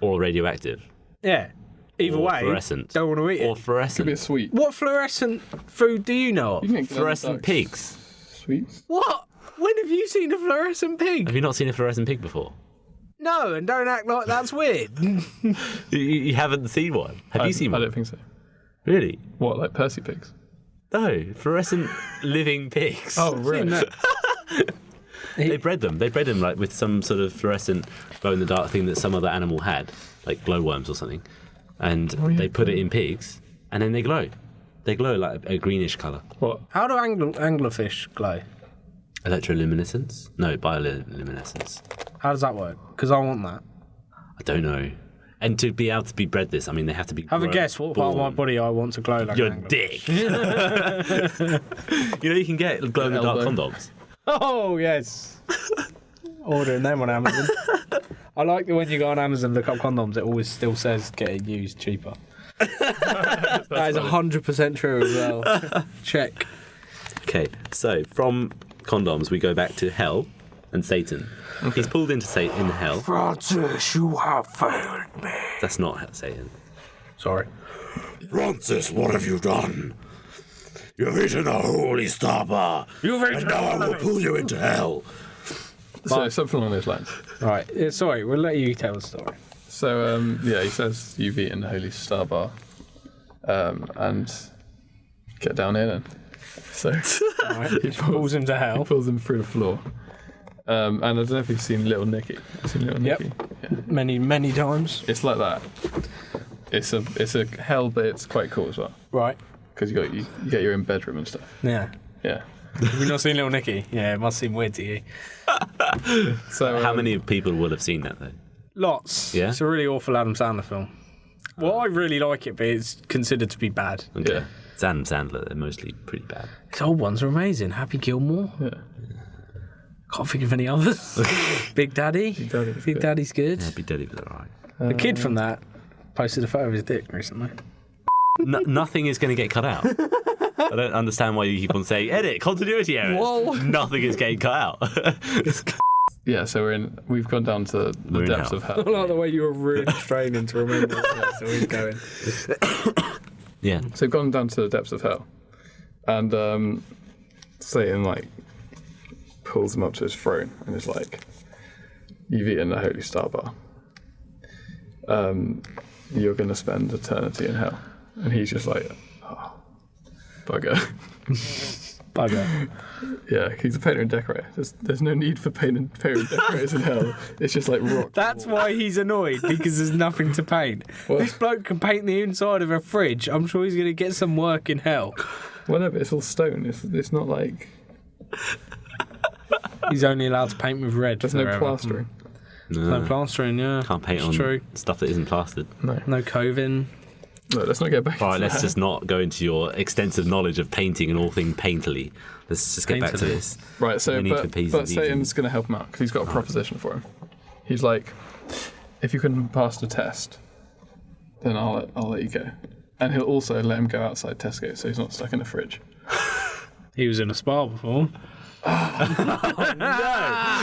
Or radioactive.
Yeah. Either
Or
way,
fluorescent.
don't want to eat
Or
it.
Could
fluorescent.
be a sweet.
What fluorescent food do you know
You
of?
can get
Fluorescent
dark
pigs.
Sweets.
What? When have you seen a fluorescent pig?
Have you not seen a fluorescent pig before?
No, and don't act like that's weird.
You haven't seen one. Have you seen
I
one?
don't think so.
Really?
What, like Percy pigs?
No, fluorescent living pigs.
Oh, really?
No.
They bred them. They bred them like with some sort of fluorescent glow-in-the-dark thing that some other animal had, like glowworms or something. And they put it in pigs, and then they glow. They glow like a greenish colour.
What?
How do anglerfish glow?
Electroluminescence? No, bioluminescence.
How does that work? Because I want that.
I don't know. And to be able to be bred this, I mean, they have to be.
Have a guess what part of my
born.
body I want to glow like
Your
an anglerfish.
dick. You know, you can get glow-in-the-dark
Elbow.
condoms.
Oh, yes. Ordering them on Amazon. I like that when you go on Amazon look up condoms, it always still says getting used cheaper. That is 100% true as well. Check.
Okay, so from condoms, we go back to hell and Satan. He's pulled into Satan in hell.
Francis, you have failed me.
That's not Satan.
Sorry.
Francis, what have you done? You've eaten a holy star bar,
You've
and now I will pull you into hell.
So something along those lines.
Right. Sorry, we'll let you tell the story.
So he says you've eaten the Holy Star Bar, and get down here then. So
He pulls him to hell.
He pulls him through the floor. And I don't know if you've seen Little Nicky. Have you seen Little
Yep.
Nicky? Yeah.
Many times.
It's like that. It's a hell, but it's quite cool as well.
Right.
Because you get your own bedroom and stuff.
Yeah.
Yeah.
Have you not seen Little Nicky? Yeah, it must seem weird to you.
So
How many people would have seen that though?
Lots.
Yeah?
It's a really awful Adam Sandler film. Well, I really like it, but it's considered to be bad.
Okay.
Yeah.
It's Adam Sandler. They're mostly pretty bad.
His old ones are amazing. Happy Gilmore.
Yeah.
Can't think of any others. Big Daddy. Big Daddy's good.
Yeah, Big Daddy was alright.
The kid from that posted a photo of his dick recently.
Nothing is going to get cut out. I don't understand why you keep on saying edit continuity errors.
Whoa.
Nothing is getting cut out.
Yeah, so we've gone down to the
We're in
depths
hell.
of hell.
I like the way you were really straining to remember that. So he's going.
Yeah.
So we've gone down to the depths of hell. And Satan pulls him up to his throne and is like, you've eaten the Holy Star Bar. You're going to spend eternity in hell. And he's just like, oh, bugger.
Bugger.
Yeah, he's a painter and decorator. There's no need for painter and decorators in hell. It's just like rock.
That's why he's annoyed, because there's nothing to paint.
What?
This bloke can paint the inside of a fridge. I'm sure he's going to get some work in hell.
Whatever, it's all stone. It's not like...
He's only allowed to paint with red.
There's no
forever.
plastering.
No plastering, yeah.
Can't paint
It's
on
true.
stuff that isn't plastered.
No coving.
No, let's not get back
All right,
into
let's
that.
just not go into your extensive knowledge of painting and all things painterly. Let's just get back to
Painterly.
this.
Right, so
We need to appease
but
the
Satan's going to help him out because he's got a proposition for him. He's like, if you can pass the test, then I'll let you go. And he'll also let him go outside Tesco so he's not stuck in the fridge.
He was in a Spar before. No!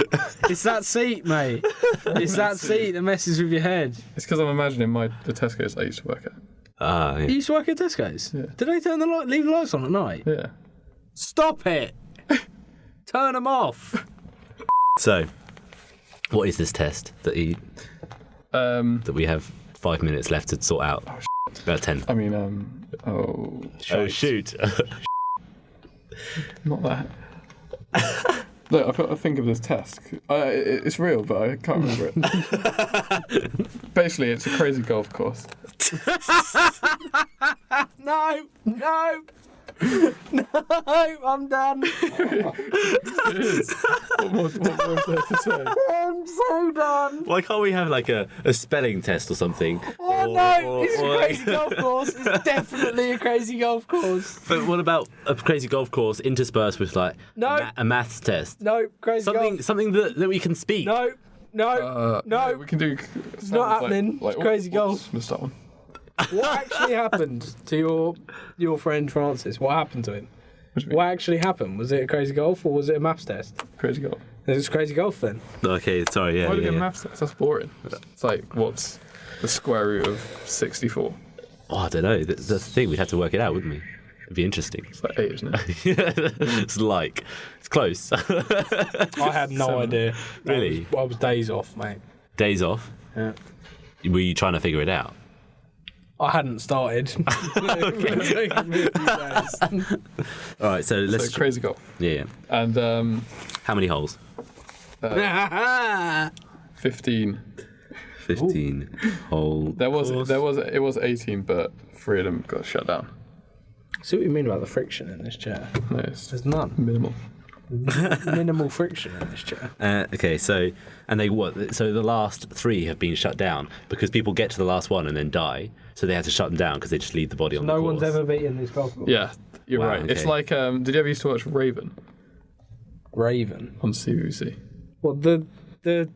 It's that seat, mate. It's that seat that messes with your head.
It's because I'm imagining the Tesco's I used to work at.
You used to work at Tesco's?
Yeah.
Did they leave the lights on at night?
Yeah.
Stop it! Turn them off.
So, what is this test that we have 5 minutes left to sort out? About 10.
I mean,
Oh, shoot.
not that. Look, I've got to think of this test. It's real, but I can't remember it. Basically, it's a crazy golf course.
No! No, I'm done.
It is. What more is there to say?
I'm so done.
Why can't we have like a spelling test or something?
Oh no, it's a crazy golf course. It's definitely a crazy golf course.
But what about a crazy golf course interspersed with like
No.
a maths test?
No, crazy golf.
Something that we can speak.
No, no.
We can do.
It's not happening. It's crazy golf.
Missed that one.
What actually happened to your friend Francis? What happened to him?
What do you mean?
What actually happened? Was it a crazy golf or was it a maths test?
Crazy golf.
It was crazy golf then.
Okay, sorry, yeah.
Why do we
yeah,
get
yeah.
maths test? That's boring. It's like, what's the square root of 64?
Oh, I don't know. That's the thing. We'd have to work it out, wouldn't we? It'd be interesting.
It's like 8, isn't it?
It's close.
I had no idea.
Really?
I was days off, mate.
Days off.
Yeah.
Were you trying to figure it out?
I hadn't started. It took me a few days.
All right, so let's.
So crazy golf.
Yeah.
And
How many holes?
15.
15 hole.
It was 18, but 3 of them got shut down.
See what you mean about the friction in this chair?
No, it's
There's none.
minimal.
Minimal friction in this chair.
Okay, so the last 3 have been shut down because people get to the last one and then die, so they had to shut them down because they just leave the body on the
No
course.
one's ever beaten this golf course.
Yeah, you're
Wow,
right. It's
okay.
like, did you ever used to watch Raven
Raven.
on CBBC?
What, the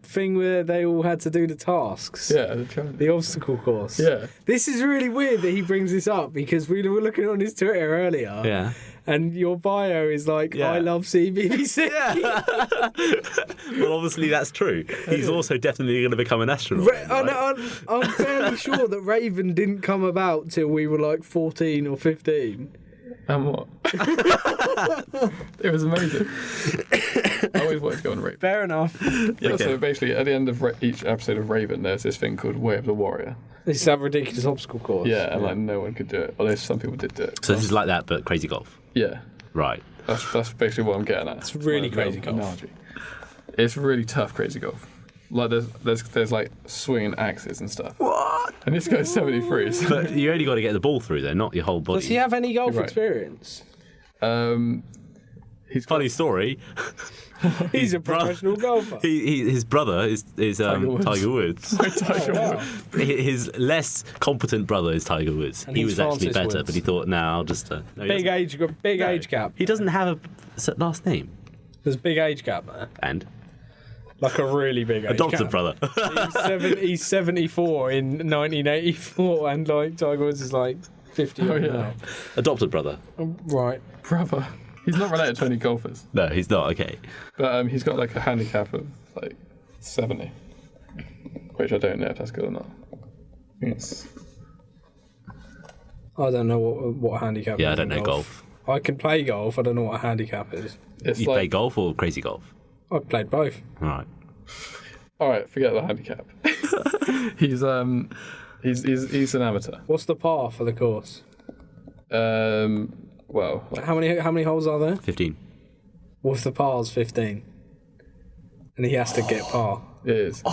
thing where they all had to do the tasks?
Yeah,
The obstacle course.
Yeah.
This is really weird that he brings this up because we were looking on his Twitter earlier.
Yeah.
And your bio is like,
Yeah.
I love CBBC.
Well, obviously that's true. He's also definitely going to become an astronaut. right?
I'm fairly sure that Raven didn't come about till we were like 14 or 15.
And what? It was amazing. I always wanted to go on a Raven.
Fair enough.
Yeah, so basically, at the end of each episode of Raven, there's this thing called Way of the Warrior.
It's that ridiculous obstacle course.
Yeah, and like no one could do it. Although some people did do it.
So this is like that, but crazy golf.
Yeah,
Right.
that's basically what I'm getting at.
It's really
My
crazy golf.
analogy. It's really tough crazy golf. Like there's like swinging axes and stuff. What? And this guy's 73. So.
But you only got to get the ball through there, not your whole body.
Does he have any golf
Right.
experience?
He's
Funny story.
He's a professional golfer.
His brother is Tiger Woods.
Tiger Woods.
His less competent brother is Tiger Woods.
And
He
he's
was actually
Francis
better,
Woods.
but he thought, "Nah, I'll just." No, he
Big
doesn't.
age gap.
He doesn't have a last name.
There's a big age gap there.
And
Like a really big age
adopted
gap.
brother.
He's 74 in 1984, and like Tiger Woods is like 50.
Oh, yeah.
Adopted brother.
Right.
Brother. He's not related to any golfers.
No, he's not. Okay.
But he's got like a handicap of like 70. Which I don't know if that's good or not. I think it's...
I don't know what a handicap is.
Yeah, I don't
in
know golf.
I can play golf. I don't know what a handicap is.
It's
You
like...
play golf or crazy golf?
I've played both.
All right.
Alright, forget the handicap. He's an amateur.
What's the par for the course?
Well, like,
How many holes are there?
15.
Well, if the par's 15, and he has to get par.
it is.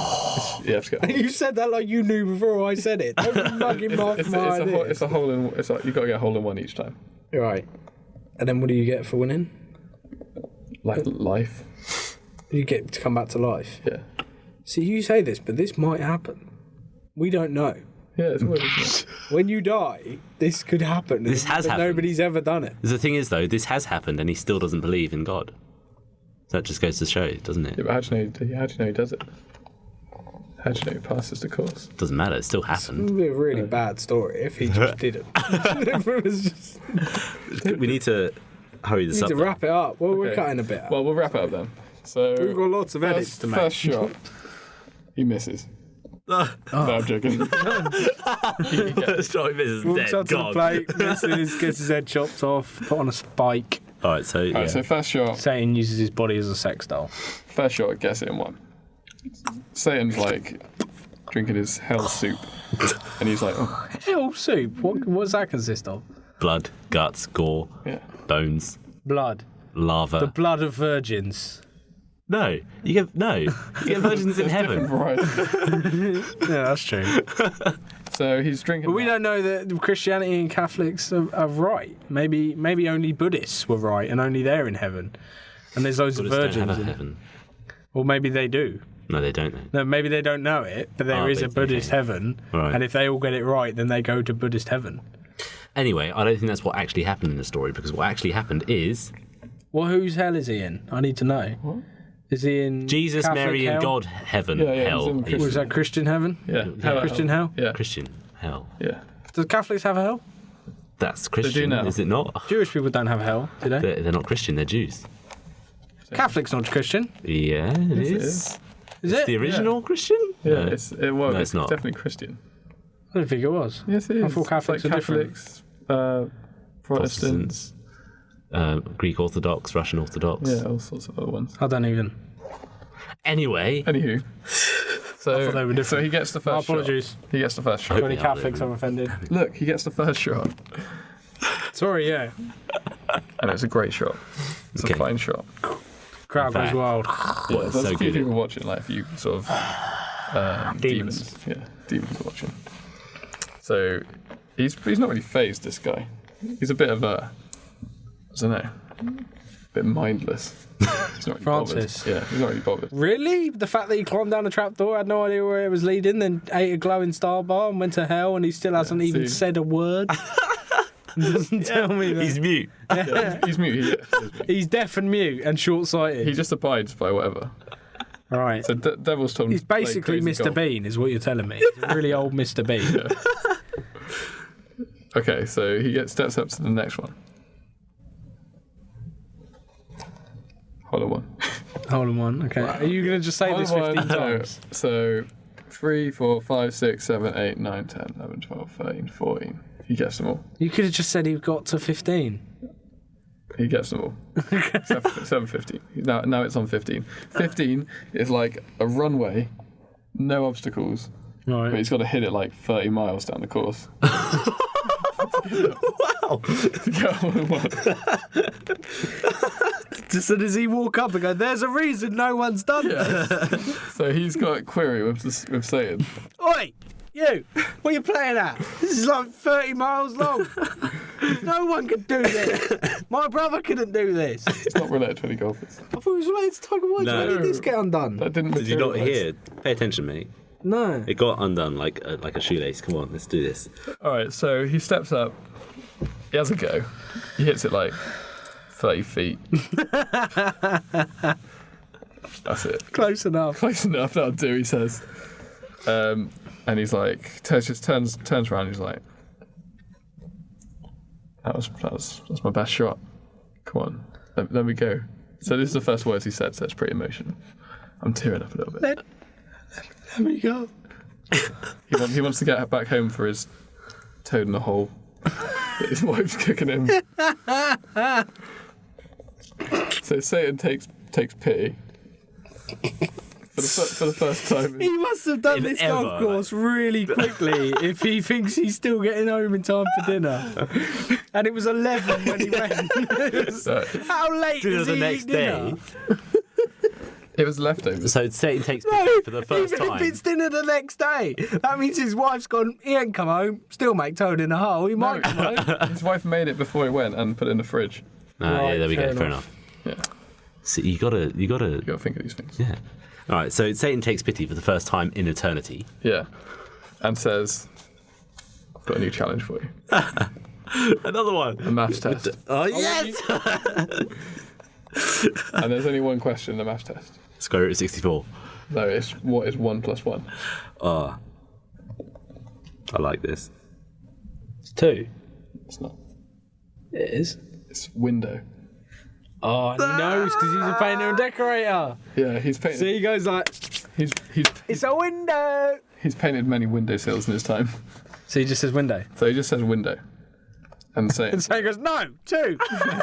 You have to get.
You said that like you knew before I said it. Don't mug him off my idea.
It's a hole in. It's like you got to get a hole in one each time.
Right. And then what do you get for winning?
Like life.
You get to come back to life.
Yeah.
See, you say this, but this might happen. We don't know.
Yeah, it's weird, isn't
When you die, this could happen.
This has
but
happened.
Nobody's ever done it.
The thing is, though, this has happened, and he still doesn't believe in God. That just goes to show, doesn't it?
Yeah, but how do you know he does it? How do you know he passes the course?
Doesn't matter. It still
It
happened.
would be a really bad story if he just didn't. If it was just...
We need to hurry this
Need
up.
to
though.
wrap it up. Well, we're
Okay.
cutting a bit out.
Well, we'll wrap it up then. So
We've got lots of edits to make.
First shot, he misses. No, I'm joking.
Sorry, Mrs.
Walks
Dead.
up to the
God.
plate, misses, gets his head chopped off, put on a spike.
All right, so yeah.
Alright, so first shot,
Satan uses his body as a sex doll.
gets it in one. Satan's like drinking his hell soup, and he's like, oh,
Hell soup? What does that consist of?
blood, guts, gore,
yeah.
bones,
Blood.
lava.
The blood of virgins.
No, you get virgins in heaven.
Variety.
Yeah, that's true.
So he's drinking.
But we
that.
don't know that Christianity and Catholics are right. Maybe only Buddhists were right, and only they're in heaven. And there's loads
Buddhists
of
don't
virgins
have a
in it.
heaven.
Or maybe they do.
No, they don't.
No, maybe they don't know it, but there is a Buddhist
okay.
heaven.
Right.
And if they all get it right, then they go to Buddhist heaven.
Anyway, I don't think that's what actually happened in the story, because what actually happened is
Well, whose hell is he in? I need to know.
What?
Is he in
Jesus,
Catholic
Mary, and
hell?
God heaven,
Yeah, yeah,
hell.
he's in Christian.
Was that Christian heaven?
Yeah.
Christian hell?
Yeah.
Christian hell.
Yeah.
Does Catholics have a hell?
That's Christian,
now.
is it not?
Jewish people don't have hell, do they?
They're not Christian. They're Jews.
Catholics not Christian.
Yeah, it
Yes, it
is.
is.
Is it?
The original Christian?
Yeah,
No.
it's
No, it's not.
definitely Christian.
I don't think it was.
Yes, it is.
I thought Catholics
It's
are
like
different.
Catholics, Protestants.
Greek Orthodox, Russian Orthodox.
Yeah, all sorts of other ones.
I don't even.
Anyway,
Anywho,
thought they were different.
so he gets the
My
first shot.
apologies.
He gets the first
To
shot.
any
Yeah,
Catholics
they-
I've offended.
Look, he gets the first shot,
Sorry, yeah.
and it's a great shot. It's
Okay.
a fine shot.
Crowd goes
fact.
wild.
yeah,
There's
so
a few
good.
people watching, like a few sort of
Demons.
Yeah, demons are watching. So he's not really phased. This guy, he's a bit of a, I don't know, a bit mindless. He's not really
Francis.
bothered. Yeah, he's not really bothered.
Really? The fact that he climbed down a trapdoor, had no idea where it was leading, then ate a glowing star bar and went to hell, and he still hasn't even
see.
said a word? Doesn't tell me that.
He's mute.
Yeah, he's mute. He is mute.
He's deaf and mute and short-sighted.
He just abides by whatever.
Right.
So Devil's told him.
He's
to play
basically
crazy
Mr.
golf.
Bean, is what you're telling me. He's a really old Mr. Bean.
Okay, so he steps up to the next one. Hold on one.
Hold on one. Okay. Are you going to just say this 15
No.
times?
So 3, 4, 5, 6, 7, 8, 9, 10, 11, 12, 13, 14. He gets them all.
You could have just said he got to 15.
He gets them all. 7:15. Now it's on 15. 15 is like a runway, no obstacles,
Right.
but he's got to hit it like 30 miles down the course.
Wow.
To get all in one.
So does he walk up and go, there's a reason no one's done this?
So he's got a query with Satan.
Oi! You! What are you playing at? This is like 30 miles long. No one could do this. My brother couldn't do this.
It's not related to any golfers.
I thought it was related to Tiger Woods.
No.
Why did this get undone?
That didn't
Did you not
materialise.
hear? Pay attention, mate.
No.
It got undone like a shoelace. Come on, let's do this.
All right, so he steps up. He has a go. He hits it like 30 feet. That's it.
Close enough.
Close enough, that'll do, he says. And he's like, just turns around, he's like, that's my best shot. Come on, let me go. So this is the first words he said, so it's pretty emotional. I'm tearing up a little bit.
Let me go.
He wants to get back home for his toad in the hole that his wife's cooking him. So Satan takes pity. For the first time.
He must have done
If
this
ever,
golf course really quickly if he thinks he's still getting home in time for dinner. And it was 11 when he went.
So,
How late
Dinner
is
the
he
next
eat dinner?
day.
it was leftovers.
So Satan takes
No,
pity for the first
even
time.
if it's dinner the next day, that means his wife's gone, he ain't come home, still make toad in a hole, he might come home.
His wife made it before he went and put it in the fridge.
Ah,
Right,
yeah, there we go.
fair
Fair
enough.
enough.
Yeah,
So you gotta.
you got to think of these things.
Yeah. All right. So Satan takes pity for the first time in eternity.
Yeah, and says, "I've got a new challenge for you:
Another one.
a maths test."
Oh yes.
And there's only one question in the maths test.
Square root of 64.
No, it's what is 1 + 1?
Ah. I like this.
It's 2.
It's not.
It is.
It's window.
Oh, and he knows because he's a painter and decorator.
Yeah, he's painted.
So he goes like, it's a window.
He's painted many windowsills in his time.
So he just says window.
So he just says window. And Satan,
So he goes, no, 2.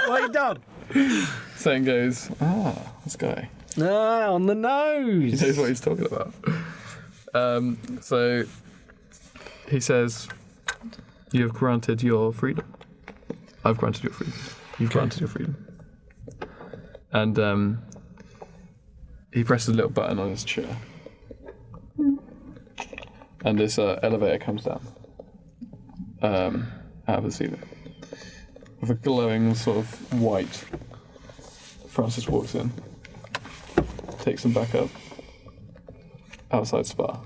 What you done?
Satan goes, this guy.
No, on the
He
nose.
knows what he's talking about. So he says, you have granted your freedom. I've granted your freedom. You've granted your freedom. And he presses a little button on his chair. And this elevator comes down out of the ceiling. With a glowing sort of white. Francis walks in. Takes him back up. Outside Spar.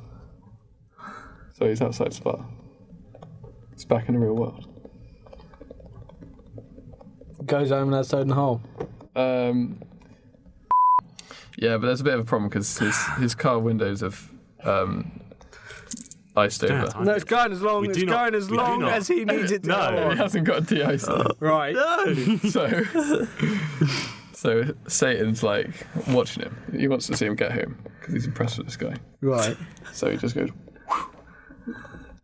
So he's outside Spar. He's back in the real world.
Goes home and has toad in the hole.
Yeah, but there's a bit of a problem because his car windows have iced
Don't have
over.
time.
No, it's going as long,
We
it's
do not-
going as
we do
long
not.
as he needs it to
No.
go
He
on.
hasn't got a de-ice it.
Right.
So Satan's like watching him. He wants to see him get home because he's impressed with this guy.
Right.
So he just goes,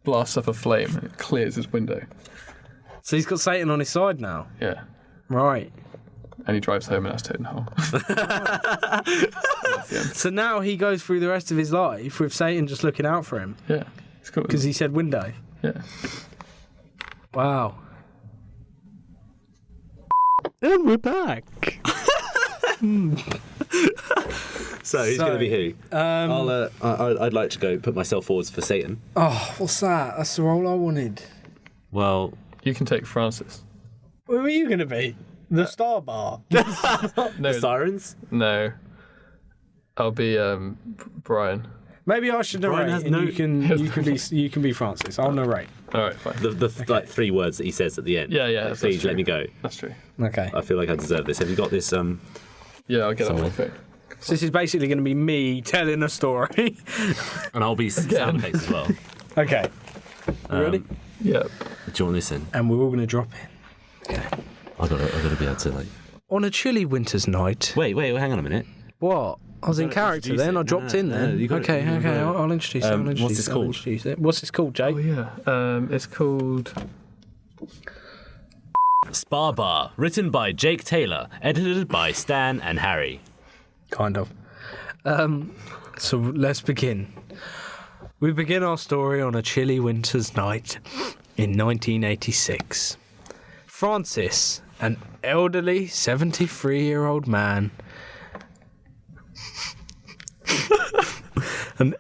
blasts up a flame and it clears his window.
So he's got Satan on his side now.
Yeah.
Right.
And he drives home and has Toad in the hole. That's the end.
So now he goes through the rest of his life with Satan just looking out for him
Yeah. It's cool.
because he said window.
Yeah.
Wow. And we're back.
So who's going to be who? I'd like to go put myself forwards for Satan.
Oh, what's that? That's the role I wanted.
Well,
You can take Francis.
Who are you going to be? The Star Bar.
No,
the sirens.
no. I'll be Brian.
Maybe I should
Brian
narrate,
has
and
no-
you can be Francis. I'll narrate.
All right, fine.
The like 3 words that he says at the end.
Yeah,
Like,
that's
please
true.
let me go.
That's true.
Okay.
I feel like I deserve this. Have you got this?
Yeah, I'll get that
Somewhere.
one thing.
So this is basically going to be me telling a story.
And I'll be sound effects as well.
Okay. You ready?
Yeah.
Do you want this in?
And we're all going to drop in.
I gotta be able to like.
On a chilly winter's night.
Wait, hang on a minute.
What? I was in
gotta
character
introduce
then.
it.
I dropped in
No,
then.
you gotta-
Okay.
you gotta-
I'll introduce it.
what's this
I'll
called?
introduce it. What's this called, Jay?
Oh, yeah. It's called
Spar Bar, written by Jake Taylor, edited by Stan and Harri.
Kind of. So let's begin. We begin our story on a chilly winter's night in 1986. Francis, an elderly 73-year-old man, Come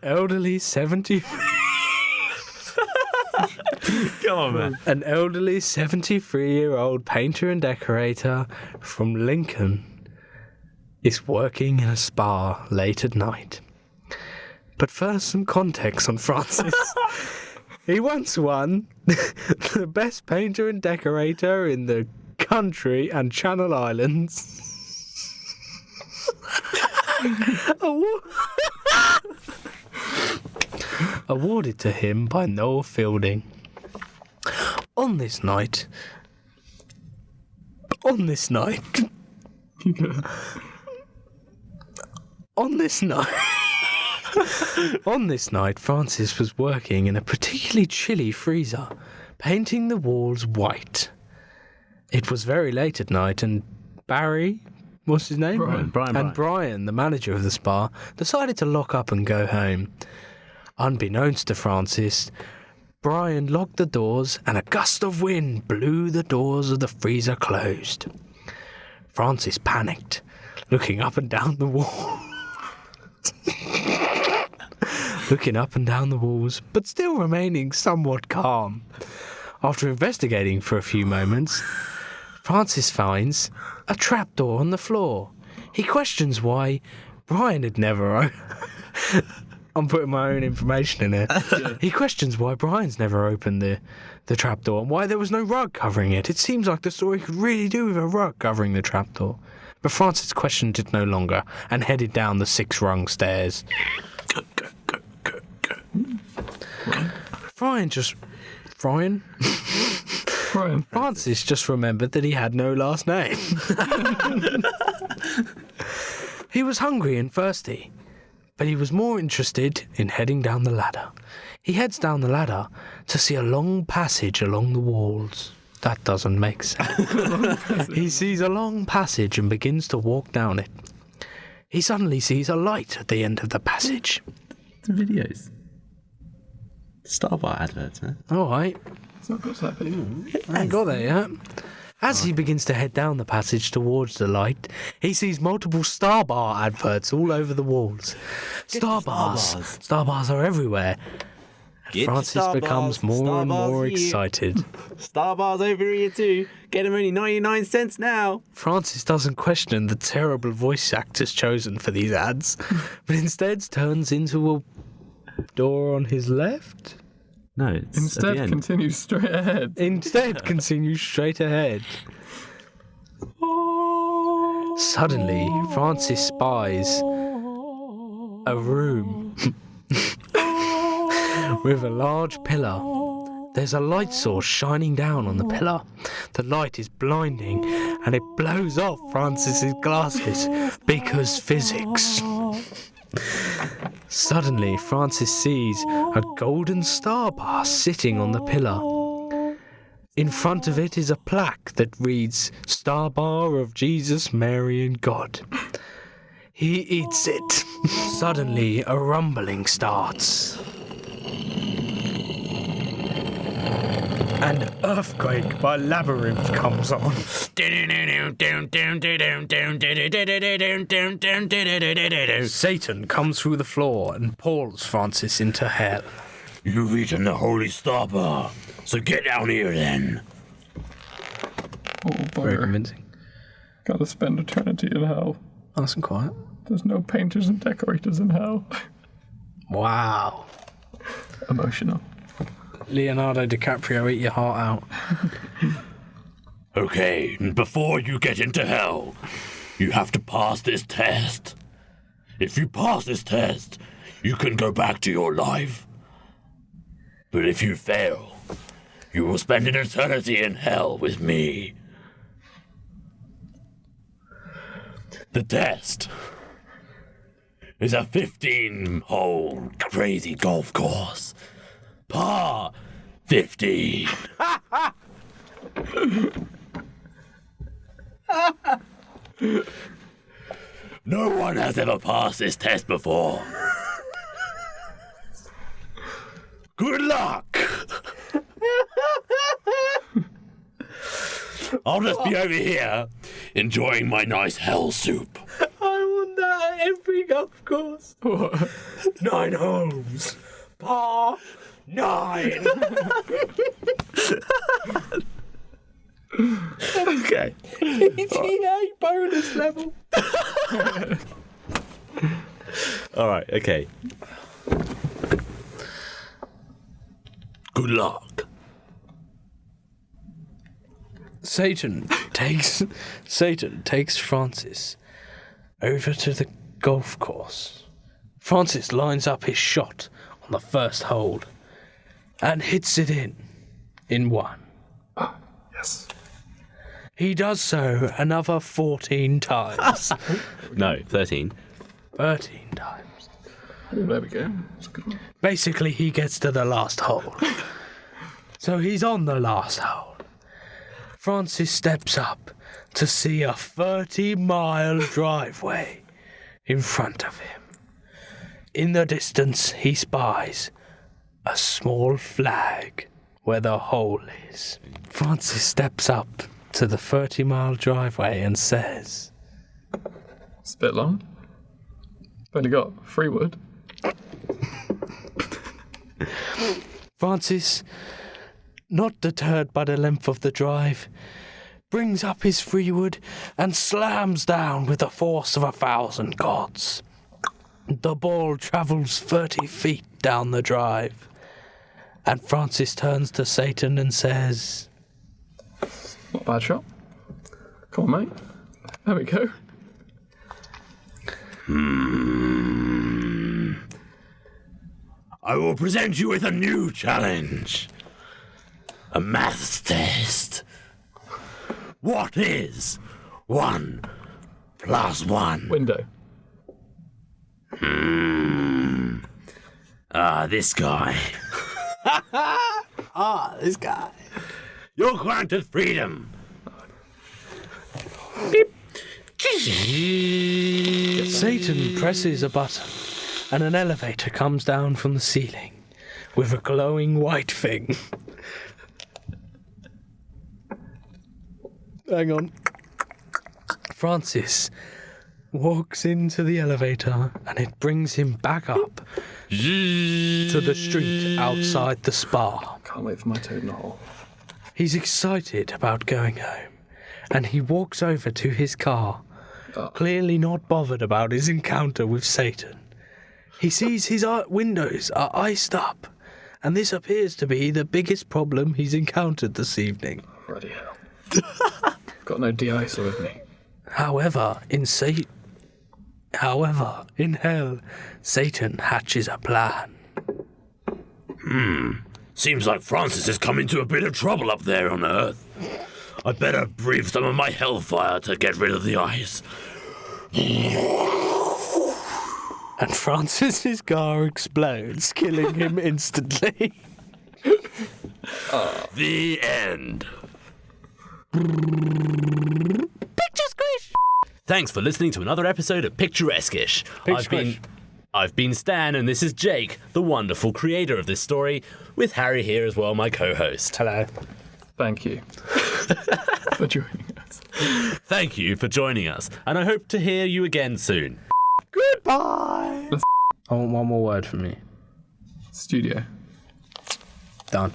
on, man. An elderly 73-year-old painter and decorator from Lincoln is working in a spa late at night. But first, some context on Francis. He once won the best painter and decorator in the country and Channel Islands. Awarded to him by Noel Fielding. On this night, Francis was working in a particularly chilly freezer, painting the walls white. It was very late at night, and Barry, what's his name? Brian, the manager of the spa, decided to lock up and go home. Unbeknownst to Francis, Brian locked the doors, and a gust of wind blew the doors of the freezer closed. Francis panicked, looking up and down the walls, but still remaining somewhat calm. After investigating for a few moments, Francis finds a trapdoor on the floor. He questions why Brian had never... I'm putting my own information in it. He questions why Brian's never opened the trapdoor and why there was no rug covering it. It seems like the story could really do with a rug covering the trapdoor. But Francis questioned it no longer and headed down the 6-rung stairs. Francis just remembered that he had no last name. He was hungry and thirsty, but he was more interested in heading down the ladder. He heads down the ladder to see a long passage along the walls. That doesn't make sense. He sees a long passage and begins to walk down it. He suddenly sees a light at the end of the passage.
The videos. Star Bar adverts, man.
All right.
It's not got to that bit.
I ain't got there yet. As he begins to head down the passage towards the light, he sees multiple Star Bar adverts all over the walls. Star bars are everywhere. Francis becomes more and more excited.
Star Bar's over here too. Get them only 99 cents now.
Francis doesn't question the terrible voice actors chosen for these ads, but instead turns into a door on his left.
No, it's
Instead, continue straight ahead.
Suddenly, Francis spies a room with a large pillar. There's a light source shining down on the pillar. The light is blinding and it blows off Francis's glasses because physics. Suddenly, Francis sees a golden star bar sitting on the pillar. In front of it is a plaque that reads, Star Bar of Jesus, Mary and God. He eats it. Suddenly, a rumbling starts. An Earthquake by Labyrinth comes on. Satan comes through the floor and pulls Francis into hell.
You've eaten the holy star bar, so get down here then.
Oh,
Very
bugger.
convincing.
Gotta spend eternity in hell.
Nice and quiet.
There's no painters and decorators in hell.
Wow.
Emotional.
Leonardo DiCaprio, eat your heart out.
Okay, before you get into hell, you have to pass this test. If you pass this test, you can go back to your life. But if you fail, you will spend an eternity in hell with me. The test is a 15-hole crazy golf course. Par 15. No one has ever passed this test before. Good luck. I'll just be over here enjoying my nice hell soup.
I want that at every golf course.
What?
9 holes. Par 9.
Okay.
PGA bonus level.
All right. Okay.
Good luck.
Satan takes Francis over to the golf course. Francis lines up his shot on the first hole and hits it in one.
Yes.
He does so another 14 times.
No, 13.
13 times.
Oh, there we go. That's a good one.
Basically, he gets to the last hole. So he's on the last hole. Francis steps up to see a 30-mile driveway in front of him. In the distance, he spies a small flag where the hole is. Francis steps up to the 30-mile driveway and says,
It's a bit long. I've only got 3 wood.
Francis, not deterred by the length of the drive, brings up his freewood and slams down with the force of 1,000 gods. The ball travels 30 feet down the drive, and Francis turns to Satan and says,
Not a bad shot. Come on, mate. There we go.
I will present you with a new challenge. A maths test. What is 1 + 1?
Window.
This guy.
this guy.
You're granted freedom.
Satan presses a button, and an elevator comes down from the ceiling with a glowing white thing. Hang on. Francis walks into the elevator, and it brings him back up to the street outside the Spar.
Can't wait for my toad in the hole.
He's excited about going home, and he walks over to his car, clearly not bothered about his encounter with Satan. He sees his windows are iced up, and this appears to be the biggest problem he's encountered this evening.
Bloody hell. Got no de-icer with me.
However, in hell, Satan hatches a plan.
Seems like Francis has come into a bit of trouble up there on Earth. I better breathe some of my hellfire to get rid of the ice.
And Francis's car explodes, killing him instantly.
The end.
PictureSquish!
Thanks for listening to another episode of PictureSquish. I've been Stan, and this is Jake, the wonderful creator of this story, with Harri here as well, my co-host.
Hello.
Thank you for joining us.
Thank you for joining us, and I hope to hear you again soon.
Goodbye! I want one more word from you.
Studio.
Done.